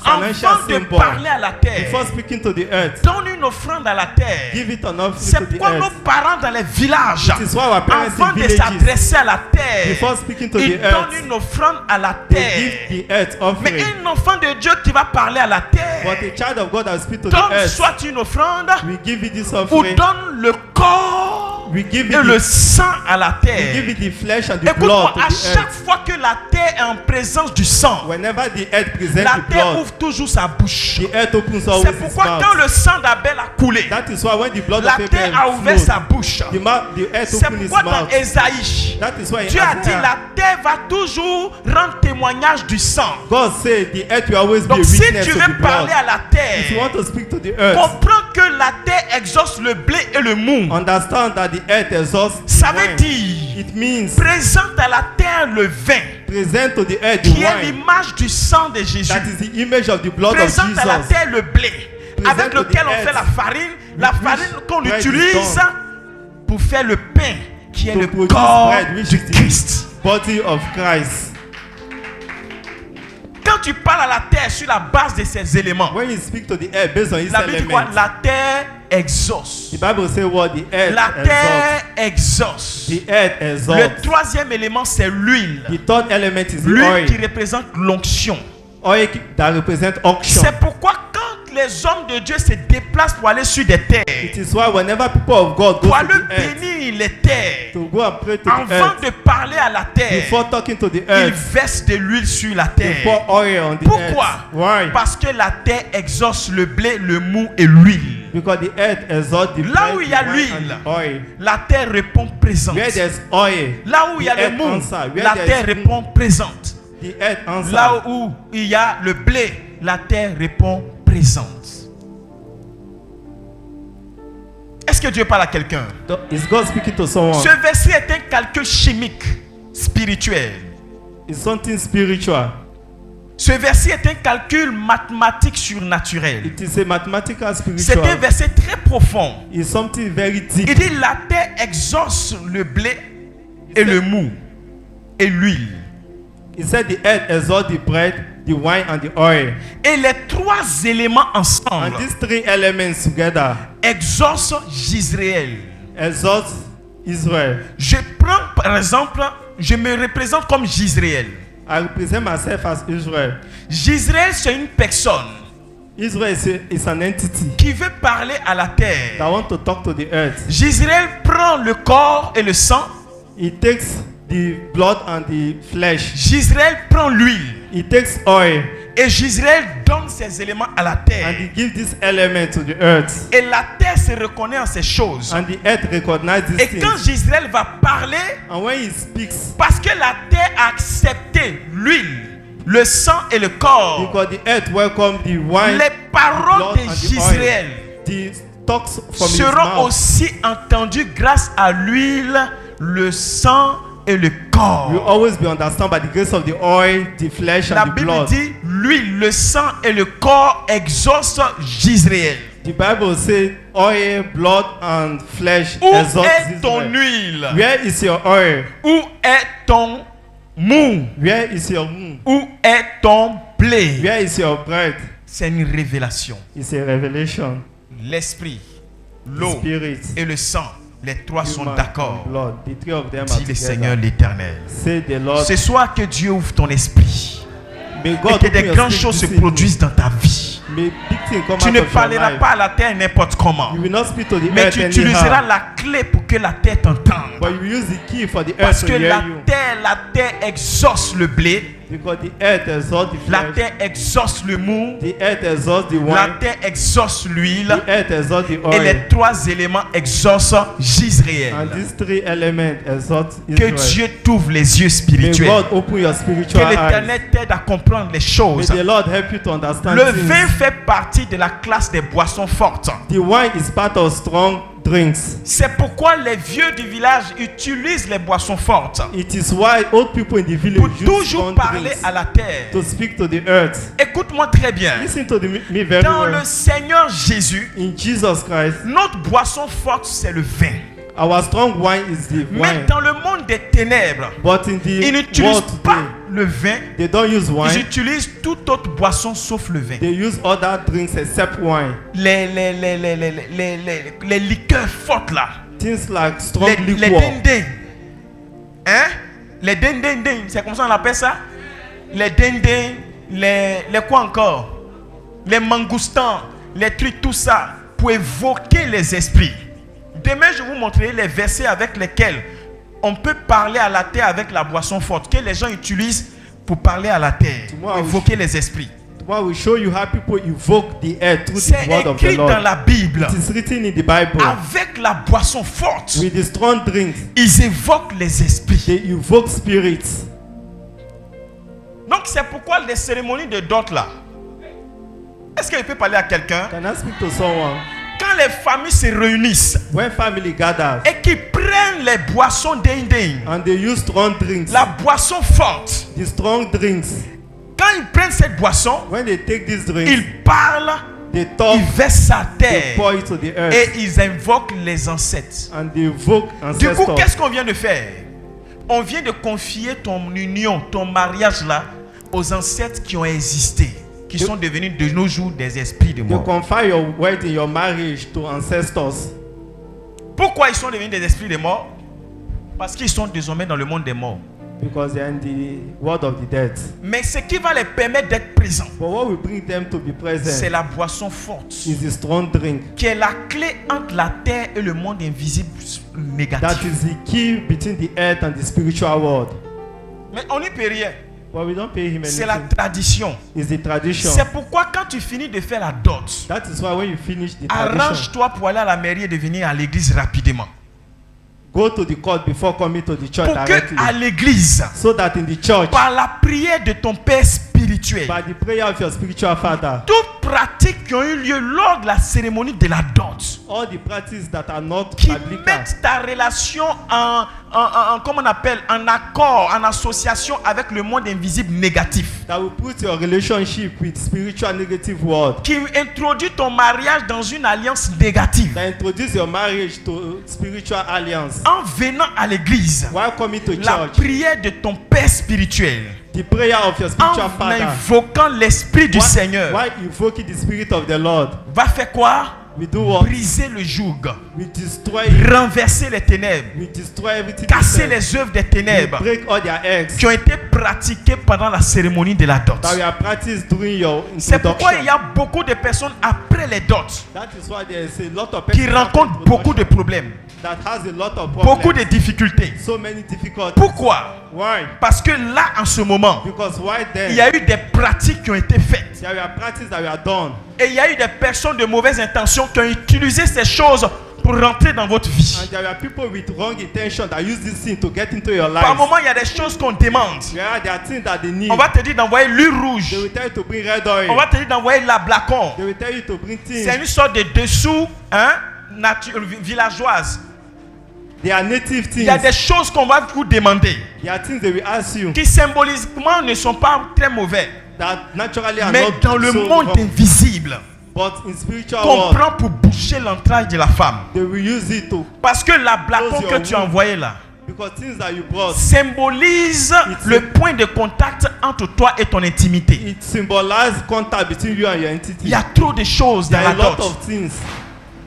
financial Avant de symbol. parler à la terre, Before speaking to the earth, donne une offrande à la terre. give it an offering C'est to the pourquoi nos earth. parents dans les villages, It is why our parents avant in de villages, s'adresser à la terre, before speaking to ils the donnent earth, une offrande à la they terre. give the earth Mais offering. un enfant de Dieu qui va parler à la But terre, a child of God that speak to the donne earth, soit une offrande we give it this ou offering. donne le corps We give et it le the, sang à la we give terre. it the flesh and the Écoute-moi, blood to à the chaque earth. fois que la terre est en présence du sang, Whenever the earth presents la the terre blood, ouvre toujours sa bouche. the earth opens always C'est its pourquoi quand mouth. le sang d'Abel a coulé, That is why when the blood la of terre a Abel ouvert flowed, sa bouche. the earth C'est opened its pourquoi dans mouth. Ésaïe, That is why in Dieu a dit Isaiah, la terre va toujours rendre témoignage du sang. God said the earth will always be a Donc si witness tu of veux the blood. parler à la If you terre, want to speak to the earth, comprends que la terre exauce le blé et le mou. understand that the earth exhausts the Ça veut wine. dire, It means présente à la terre le vin, present to the earth the qui est wine. l'image du sang de Jésus. That is the image of the blood of Présente à la Jesus. terre le blé, Présente avec to the lequel on earth fait la farine qu'on bread is utilise done. pour faire le pain, qui est To le produce corps bread, which du is the Christ. body of Christ. Quand tu parles à la terre sur la base de ces éléments, When you speak to the earth based on its la Bible dit quoi? elements, La terre exauce. the Bible says what the earth La exalts. terre exauce. The earth Le exalts. troisième élément, c'est l'huile. The third element is the L'huile qui oil. représente l'onction. Oil that represents auction. C'est pourquoi quand les hommes de Dieu se déplacent pour aller sur des terres, It is why whenever people of God go pour to aller the earth, bénir les terres, to go and pray to the avant earth, de parler à la terre, before talking to the ils earth, versent de l'huile sur la they terre. pour oil on the Pourquoi? earth. Why? Parce que la terre exauce le blé, le mou et l'huile. Because the earth exalts the Là bread, où il y a the wine, l'huile, and the oil. la terre répond présente. Where there's oil, Là où il y a the le earth mou, answer. Where la there's terre répond présente. the earth answer. Là où il y a le blé, la terre répond présente. Est-ce que Dieu parle à quelqu'un? Is God speaking to someone? Ce verset est un calcul chimique, spirituel. It's something spiritual. Ce verset est un calcul mathématique surnaturel. It is a mathematical C'est un spiritual. verset très profond. It's something very Il deep. dit la terre exauce le blé et le mou et l'huile. He said the earth exalts the bread, the wine, and the oil. Et les trois éléments ensemble And these three elements together exaucent Jisraël. exalt Israel. Je prends par exemple, je me représente comme Jisraël. I represent myself as Israel. Jisraël, c'est une personne Israel is an entity qui veut parler à la terre. that want to talk to the earth. Jisraël prend le corps et le sang He takes the blood and the flesh. Gisraël prend l'huile He takes oil et Gisraël donne ces éléments à la and terre. he gives this element to the earth. Et la terre se reconnaît en ces choses. And the earth recognizes Et these quand things. Gisraël va parler, And when he speaks, parce que la terre a accepté l'huile, le sang et le corps, because the earth welcomed the wine, les paroles blood de and the Gisraël oil, the talks from his seront mouth aussi entendues grâce à l'huile, le sang et le will corps. always be understood by the grace of the oil, the flesh, La and the Bible blood. dit l'huile, le sang et le corps exaucent Gisraël. The Bible says oil, blood, and flesh Où exalt est ton Israel. huile? Where is your oil? Où est ton mou? Where is your moon? Où est ton blé? Where is your bread? C'est une révélation. It's a revelation. L'esprit, The l'eau spirit, et le sang, les trois sont human, d'accord. and blood. The three of them are Dit le Seigneur together. l'Éternel. Say the Lord. Ce soir, que Dieu ouvre ton esprit May et God que open des your grandes spirit choses se this evening. produisent dans ta vie. May big things come Tu out ne of your parleras life. pas à la terre n'importe comment, You will not speak to the mais earth tu utiliseras anyhow. la clé pour que la terre t'entende. But you will use the key for the Parce earth que to hear la you. terre exauce le blé, Because the earth exalts the la flesh. terre exauce le mou, The earth exalts the la wine. terre exauce l'huile The earth exalts the et oil. les trois éléments exaucent Gisraël. And these three elements exalt Que Israel. Dieu t'ouvre les yeux May spirituels. God open your Que spiritual eyes. l'Éternel t'aide à comprendre les May choses. the Lord help you to understand Le things. vin fait partie de la classe des boissons fortes. The wine is part of strong drinks. C'est pourquoi les vieux du village utilisent les boissons fortes It is why old people in the village pour use toujours strong parler drinks à la terre. to speak to the earth. Écoute-moi très bien. Listen to me very Dans well. le Seigneur Jésus, In Jesus Christ, notre boisson forte, c'est le vin. our strong wine is the Mais wine. dans le monde des ténèbres, But in ils the n'utilisent world pas today, le vin. they don't use Ils wine. utilisent toute autre boisson sauf le vin. They use other drinks except wine. Les liqueurs fortes là. Things like strong Les liquor. dindins. Hein? Les dindins, c'est comme ça on appelle ça? Les dindins, les quoi encore? Les mangoustans, les trucs, tout ça, pour évoquer les esprits. Demain, je vous montrerai les versets avec lesquels on peut parler à la terre avec la boisson forte, que les gens utilisent pour parler à la terre, pour évoquer les esprits. Tomorrow we show you how people evoke the earth through C'est the word of the écrit dans Lord. la Bible. It is written in the Bible. Avec la boisson forte, With the strong drinks, ils évoquent les esprits. they evoke spirits. Donc c'est pourquoi les cérémonies de dot là. Est-ce qu'il peut parler à quelqu'un? Can I speak to someone? Quand les familles se réunissent When family gathers et qu'ils prennent les boissons dindin, and they use strong drinks, la boisson forte, the strong drinks, quand ils prennent cette boisson, when they take these drinks, ils parlent, they talk, ils versent à they terre pour it to the earth, et ils invoquent les ancêtres. and they evoke Du coup, ancestors. qu'est-ce qu'on vient de faire? On vient de confier ton union, ton mariage là, aux ancêtres qui ont existé, qui sont devenus de nos jours des esprits de You mort. confide your wedding, your marriage to ancestors. Pourquoi ils sont devenus des esprits de mort? Parce qu'ils sont désormais dans le monde des morts. Because they are in the world of the dead. Mais ce qui va les permettre d'être présents, But what will bring them to be c'est present la boisson forte, is the strong drink. qui est la clé entre la terre et le monde invisible That négatif. is the key between the earth and the spiritual world. Mais on n'y peut rien. But we don't pay him C'est la anything. tradition. It's the tradition. C'est pourquoi quand tu finis de faire la dot, That is why when you finish the tradition, arrange-toi pour aller à la mairie et de venir à l'église rapidement. go to the court before coming to the church Pour directly. que à l'église, So that in the church, par la prière de ton Père spirituel, by the prayer of your spiritual father, toutes pratiques qui ont eu lieu lors de la cérémonie de la dot, all the practices that are not qui biblical, mettent ta relation comment on appelle, en accord, en association avec le monde invisible négatif, that will put your relationship with spiritual negative world, qui introduit ton mariage dans une alliance négative. that introduce your marriage to spiritual alliance. En venant à l'église, While coming to la church, prière de ton Père spirituel, the prayer of your spiritual en father, invoquant l'Esprit du Seigneur, while invoking the spirit of the Lord, va faire quoi? we do what? Briser le joug. We destroy it. renverser les ténèbres, We destroy everything. casser they les œuvres des We ténèbres break all their eggs qui ont été pratiquées pendant la cérémonie de la dot. that we have practiced during your C'est pourquoi il y introduction. a beaucoup de personnes après les dots That is why there is a lot of qui people rencontrent beaucoup de problèmes, that has a lot of problems. beaucoup de difficultés. So many difficulties. Pourquoi? Why? Parce que là, en ce moment, Because why then? il y a eu des pratiques qui ont été faites. There were practices that were done. Et il y a eu des personnes de mauvaises intentions qui ont utilisé ces choses pour rentrer dans votre vie. And there were people with wrong intention that use this thing to get into your Par life. moment, il y a des choses qu'on demande. Yeah, there are things that they need. On va te dire d'envoyer l'huile rouge. They will tell you to bring red oil. On va te dire d'envoyer la blacon. They will tell you to bring things. C'est une sorte de dessous villageoise. They are native Il y a things. des choses qu'on va vous demander There are things they will ask you qui symboliquement ne sont pas très mauvais. that naturally are Mais not dans le so monde wrong. invisible, But in spiritual qu'on world, prend pour boucher l'entraille de la femme. they will use it to, Parce que la blacon Close que your tu as womb. envoyée là because things that you brought, symbolise It's le point de contact entre toi et ton intimité. it symbolizes contact between you and your entity. Il y a trop de choses dans There are la a lot dot of things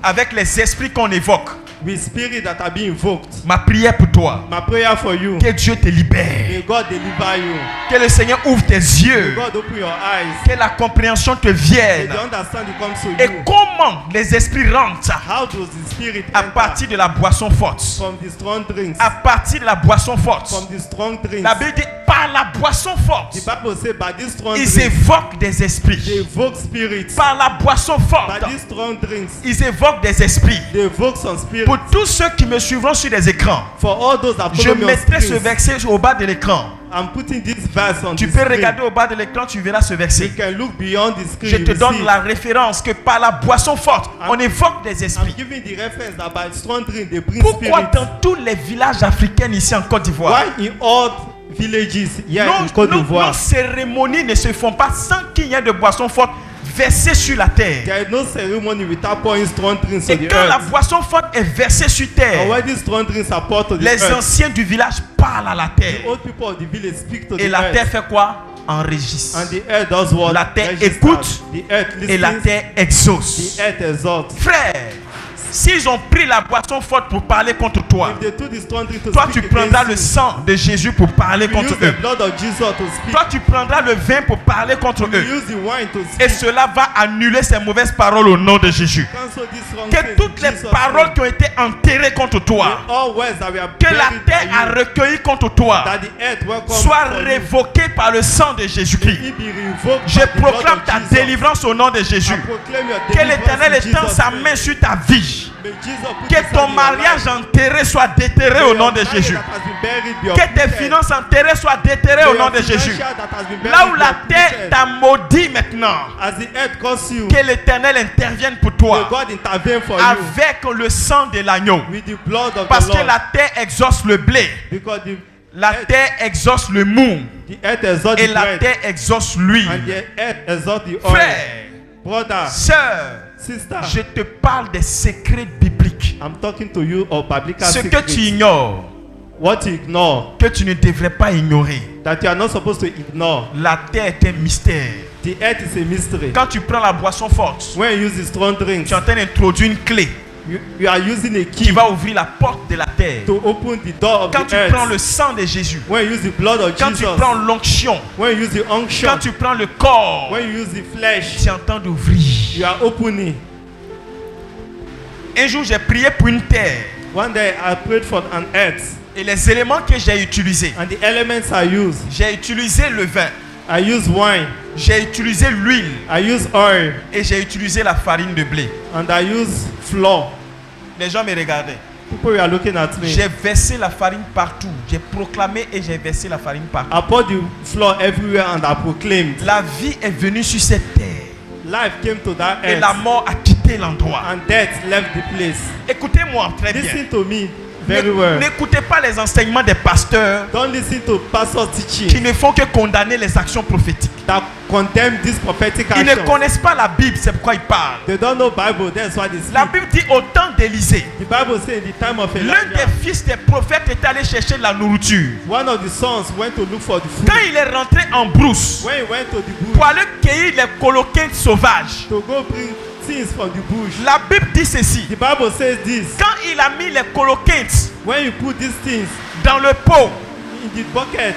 avec les esprits qu'on évoque. with spirit that are being invoked. Ma prière pour toi, My prayer for you, que Dieu te libère. may God deliver you. Que le Seigneur ouvre tes May yeux. God open your eyes. Que la compréhension te May vienne. the understanding comes to Et you. comment les esprits rentrent How does the spirit à enter? partir de la boisson forte. From the strong drinks. À partir de la boisson forte. From the strong drinks. La Bible dit par la boisson forte, The Bible says by this strong ils drinks, évoquent des they esprits. evoke spirits. Par la boisson By forte, these strong drinks, ils évoquent des esprits. they evoke some spirits. Pour tous ceux qui me suivront sur les écrans, For all those that je follow me on mettrai ce screens, verset au bas de l'écran. I'm putting this verse on Tu the peux screen. regarder au bas de l'écran, tu verras ce You verset. can look beyond the screen. Je te you donne see. la référence que par la boisson forte, on évoque des I'm esprits. giving the reference that by strong drink they bring Pourquoi spirits. dans tous les villages africains ici en Côte d'Ivoire, Why in all villages here in Côte nos d'Ivoire, cérémonies ne se font pas sans qu'il y ait de boisson forte versée sur la terre? there is no ceremony without pouring strong drinks on Et the quand la earth. boisson forte est versée sur And terre, when these strong drinks are poured to the les earth, anciens du village parlent à la terre. the old people of the village speak to Et the la terre earth. fait quoi? Enregistre. And the earth does what? La terre Registers. écoute The earth Et la listens. terre exauce. The earth exalts. Frère, s'ils ont pris la boisson forte pour parler contre toi, If they took the strong drink to toi tu speak prendras against le you, sang de Jésus pour parler you contre use the eux. blood of Jesus to speak. Toi tu prendras le vin pour parler contre You eux. use the wine to Et speak. cela va annuler ces mauvaises paroles au nom de Jésus. Cancel this wrong Que thing toutes in les Jesus' paroles name. qui ont été enterrées contre toi, All words that were que la buried terre by a you, recueilli contre toi, that the earth welcomes soient for you, révoquées par le sang de Jésus-Christ. it be revoked Je by the blood proclame of ta Jesus. délivrance au nom de Jésus. I proclaim your Que l'Éternel deliverance in étende Jesus' sa name. main sur ta vie. May Jesus put Que his hand ton in your mariage life. enterré soit déterré May au your nom de marriage Jésus. that has been buried be Que tes uprooted. finances enterrées soient déterrées May au nom your de Jésus. financial that has been buried Là où be la terre uprooted. t'a maudit maintenant, As the earth calls you, que l'Éternel intervienne pour may toi God intervene for you avec le sang de l'agneau. with the blood of Parce the que Lord. la terre exauce le blé, Because la terre exauce le mou the earth exalts et the la bread, terre exauce l'huile. and the earth exalts the oil. Frère, Brother, sœur, sister, je te parle des secrets bibliques. I'm talking to you of biblical Ce que secrets. tu ignores, What you ignore, que tu ne devrais pas ignorer. that you are not supposed to ignore. La terre est un mystère. The earth is a mystery. Quand tu prends la boisson forte, When you use the strong drinks, tu es en train d'introduire une clé you are using a qui key va ouvrir la porte de la terre. to open the door of Quand the tu earth. prends le sang de Jésus, When you use the blood of quand tu Jesus, prends l'onction, when you use the unction, quand tu prends le corps, when you use the flesh, tu es en train d'ouvrir. you are opening. Un jour, j'ai prié pour une terre One day I prayed for an earth, et les éléments que j'ai utilisés, and the elements I use, j'ai utilisé le vin, I use wine, j'ai utilisé l'huile I use oil, et j'ai utilisé la farine de blé. and I use flour. Les gens me regardaient. People were looking at me. J'ai versé la farine partout. J'ai proclamé et j'ai versé la farine partout. I poured the flour everywhere and I proclaimed. La vie est venue sur cette terre Life came to that et earth, la mort a quitté l'endroit. and death left the place. Écoutez-moi très bien. Listen to me very well. N'écoutez pas les enseignements des pasteurs Don't listen to pastor qui teaching ne font que condamner les actions prophétiques. that condemn this prophetic Ils ne action. connaissent pas la Bible, c'est pourquoi ils parlent. They don't know Bible, that's why they La speak. Bible dit au temps d'Élisée, The Bible says in the time of l'un Elijah, des fils des prophètes est allé chercher de la nourriture. one of the sons went to look for the food. Quand il est rentré en brousse When he went to the bush pour aller cueillir les coloquins sauvages, to go bring things from the bush. La Bible dit ceci. The Bible says this. Quand il a mis les coloquintes When you put these things dans le pot, in the bucket,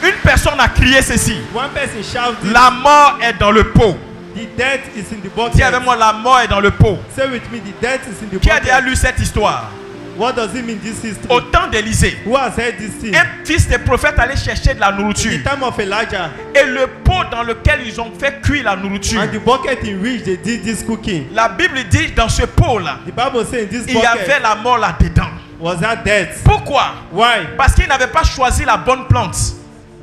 une personne a crié ceci. one person shouts this. La mort est dans le pot. The death is in the bucket. Dis avec moi, la mort est dans le pot. Say with me, the death is in the Qui a déjà bucket. lu cette histoire? What does it mean, this history? Au temps d'Élisée, Who has heard this thing? un fils des prophètes allait chercher de la In nourriture. the time of Elijah, Et le pot dans lequel ils ont fait cuire la nourriture, and the bucket in which they did this cooking, la Bible dit dans ce pot-là, the Bible says in this il y avait bucket la mort là-dedans. was that death. Pourquoi? Why? Parce qu'il n'avait pas choisi la bonne plante.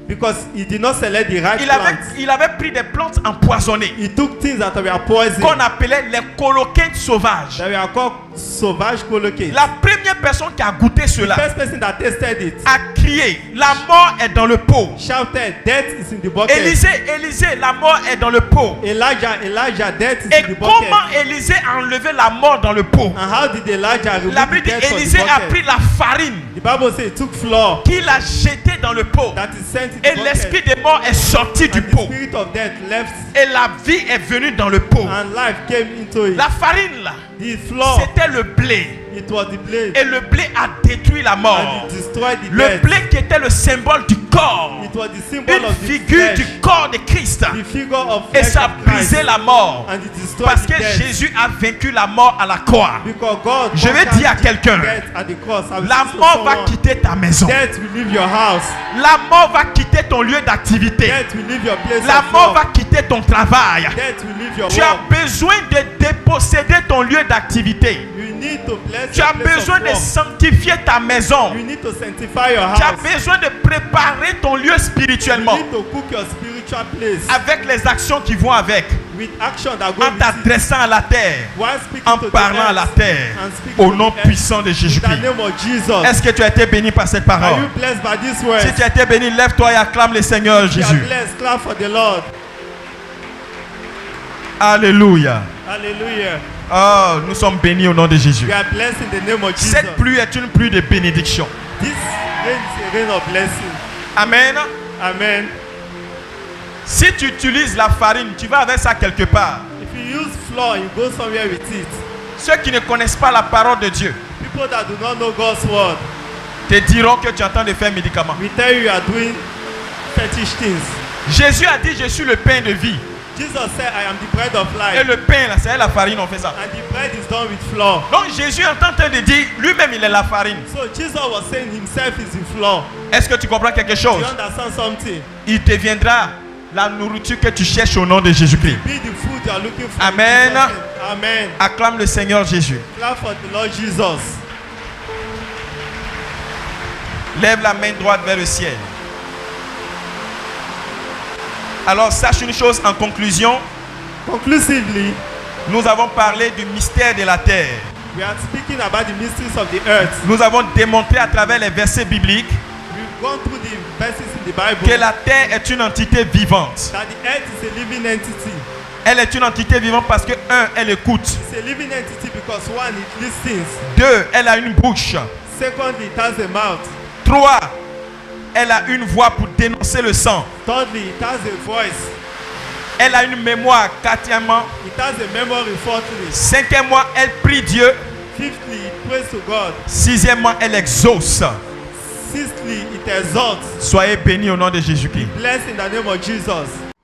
Because he did not select the right plants. Il avait pris des plantes empoisonnées He took things that were poison, qu'on appelait les coloquintes sauvages. that were called sauvage collocates. La première personne qui a goûté The cela first person that tasted it a crié, la mort est dans le pot. shouted, death is in the bucket. Élisée, la mort est dans le pot. Elijah, death is Et in the bucket. comment Élisée a enlevé la mort dans le pot? And how did Elijah remove La the Bible dit, death from the Élisée a pris bucket? la farine The Bible says he took flour qu'il a jetée dans le pot. that is sent in Et the l'esprit bucket, des morts est sorti du and the pot. spirit of death left, Et la vie est venue dans le pot. and life came into it. La farine là, The flour, c'était le blé. it was the blade, Et le blé a détruit la mort. and it destroyed the Le death. blé qui était le symbole du corps. It was the symbol Une of the figure flesh, du corps de Christ. the figure of Et flesh ça a of Christ, brisé la mort. and it destroyed Parce the que death. Jésus a vaincu la mort à la croix. Because God Je vais conquered dire à quelqu'un, death at the cross. I will La say to mort va someone, quitter ta maison. death will leave your house. La mort va quitter ton lieu d'activité. Death will leave your place La of mort work. va quitter ton travail. Death will leave your Tu as work. besoin de déposséder ton lieu d'activité. You need to bless Tu your as place besoin of de work. sanctifier ta maison. You need to sanctify your Tu as house. besoin de préparer ton lieu You spirituellement need to cook your spiritual place avec les actions qui vont avec, with action that go en with it. t'adressant à la terre, While speaking en to the parlant à earth la terre, and speaking au to nom the earth. puissant de In the Jésus-Christ. name of Jesus. Est-ce que tu as été béni par cette Are parole? you blessed by this word? Si tu as été béni, lève-toi et acclame le Seigneur You are Jésus. blessed. Clap for the Lord. Alléluia. Hallelujah. Oh, nous sommes bénis au nom de Jésus. We are blessed in the name of Jesus. Cette pluie est une pluie de bénédiction. This rain is a rain of blessing. Amen. Amen. Si tu utilises la farine, tu vas avec ça quelque part. If you use flour, you go somewhere with it. Ceux qui ne connaissent pas la parole de Dieu People that do not know God's word, te diront que tu es en train de faire médicament. we tell you are doing fetish things. Jésus a dit, je suis le pain de vie. Jesus said, I am the bread of Et life. le pain, là, c'est la farine, on fait ça. And the bread is done with flour. Donc Jésus est en train de dire, lui-même, il est la farine. So Jesus was saying himself is the flour. Est-ce que tu comprends quelque Do chose? you understand something? Il deviendra la nourriture que tu cherches au nom de Jésus-Christ. Be the food you are looking for. in Amen. Jesus' name. Amen. Acclame le Seigneur Jésus. Clap for the Lord Jesus. Lève la main droite vers le ciel. Alors, sache une chose en conclusion. Conclusively, Nous avons parlé du mystère de la terre. we are speaking about the mysteries of the earth. Nous avons démontré à travers les versets bibliques We've gone through the verses in the Bible que la terre est une entité vivante. that the earth is a living entity. Elle est une entité vivante parce que, un, elle écoute. It's a living entity because one, it listens. Deux, elle a une bouche. Secondly, it has a mouth. Trois, elle a une voix pour dénoncer le sang. Thirdly, it has a voice. Elle a une mémoire. Quatrièmement, It has a memory. Fourthly. cinquièmement, elle prie Dieu. Fifthly, it prays to God. Sixièmement, elle exauce. Sixthly, it exalts. Soyez bénis au nom de Jésus-Christ. Blessed in the name of Jesus.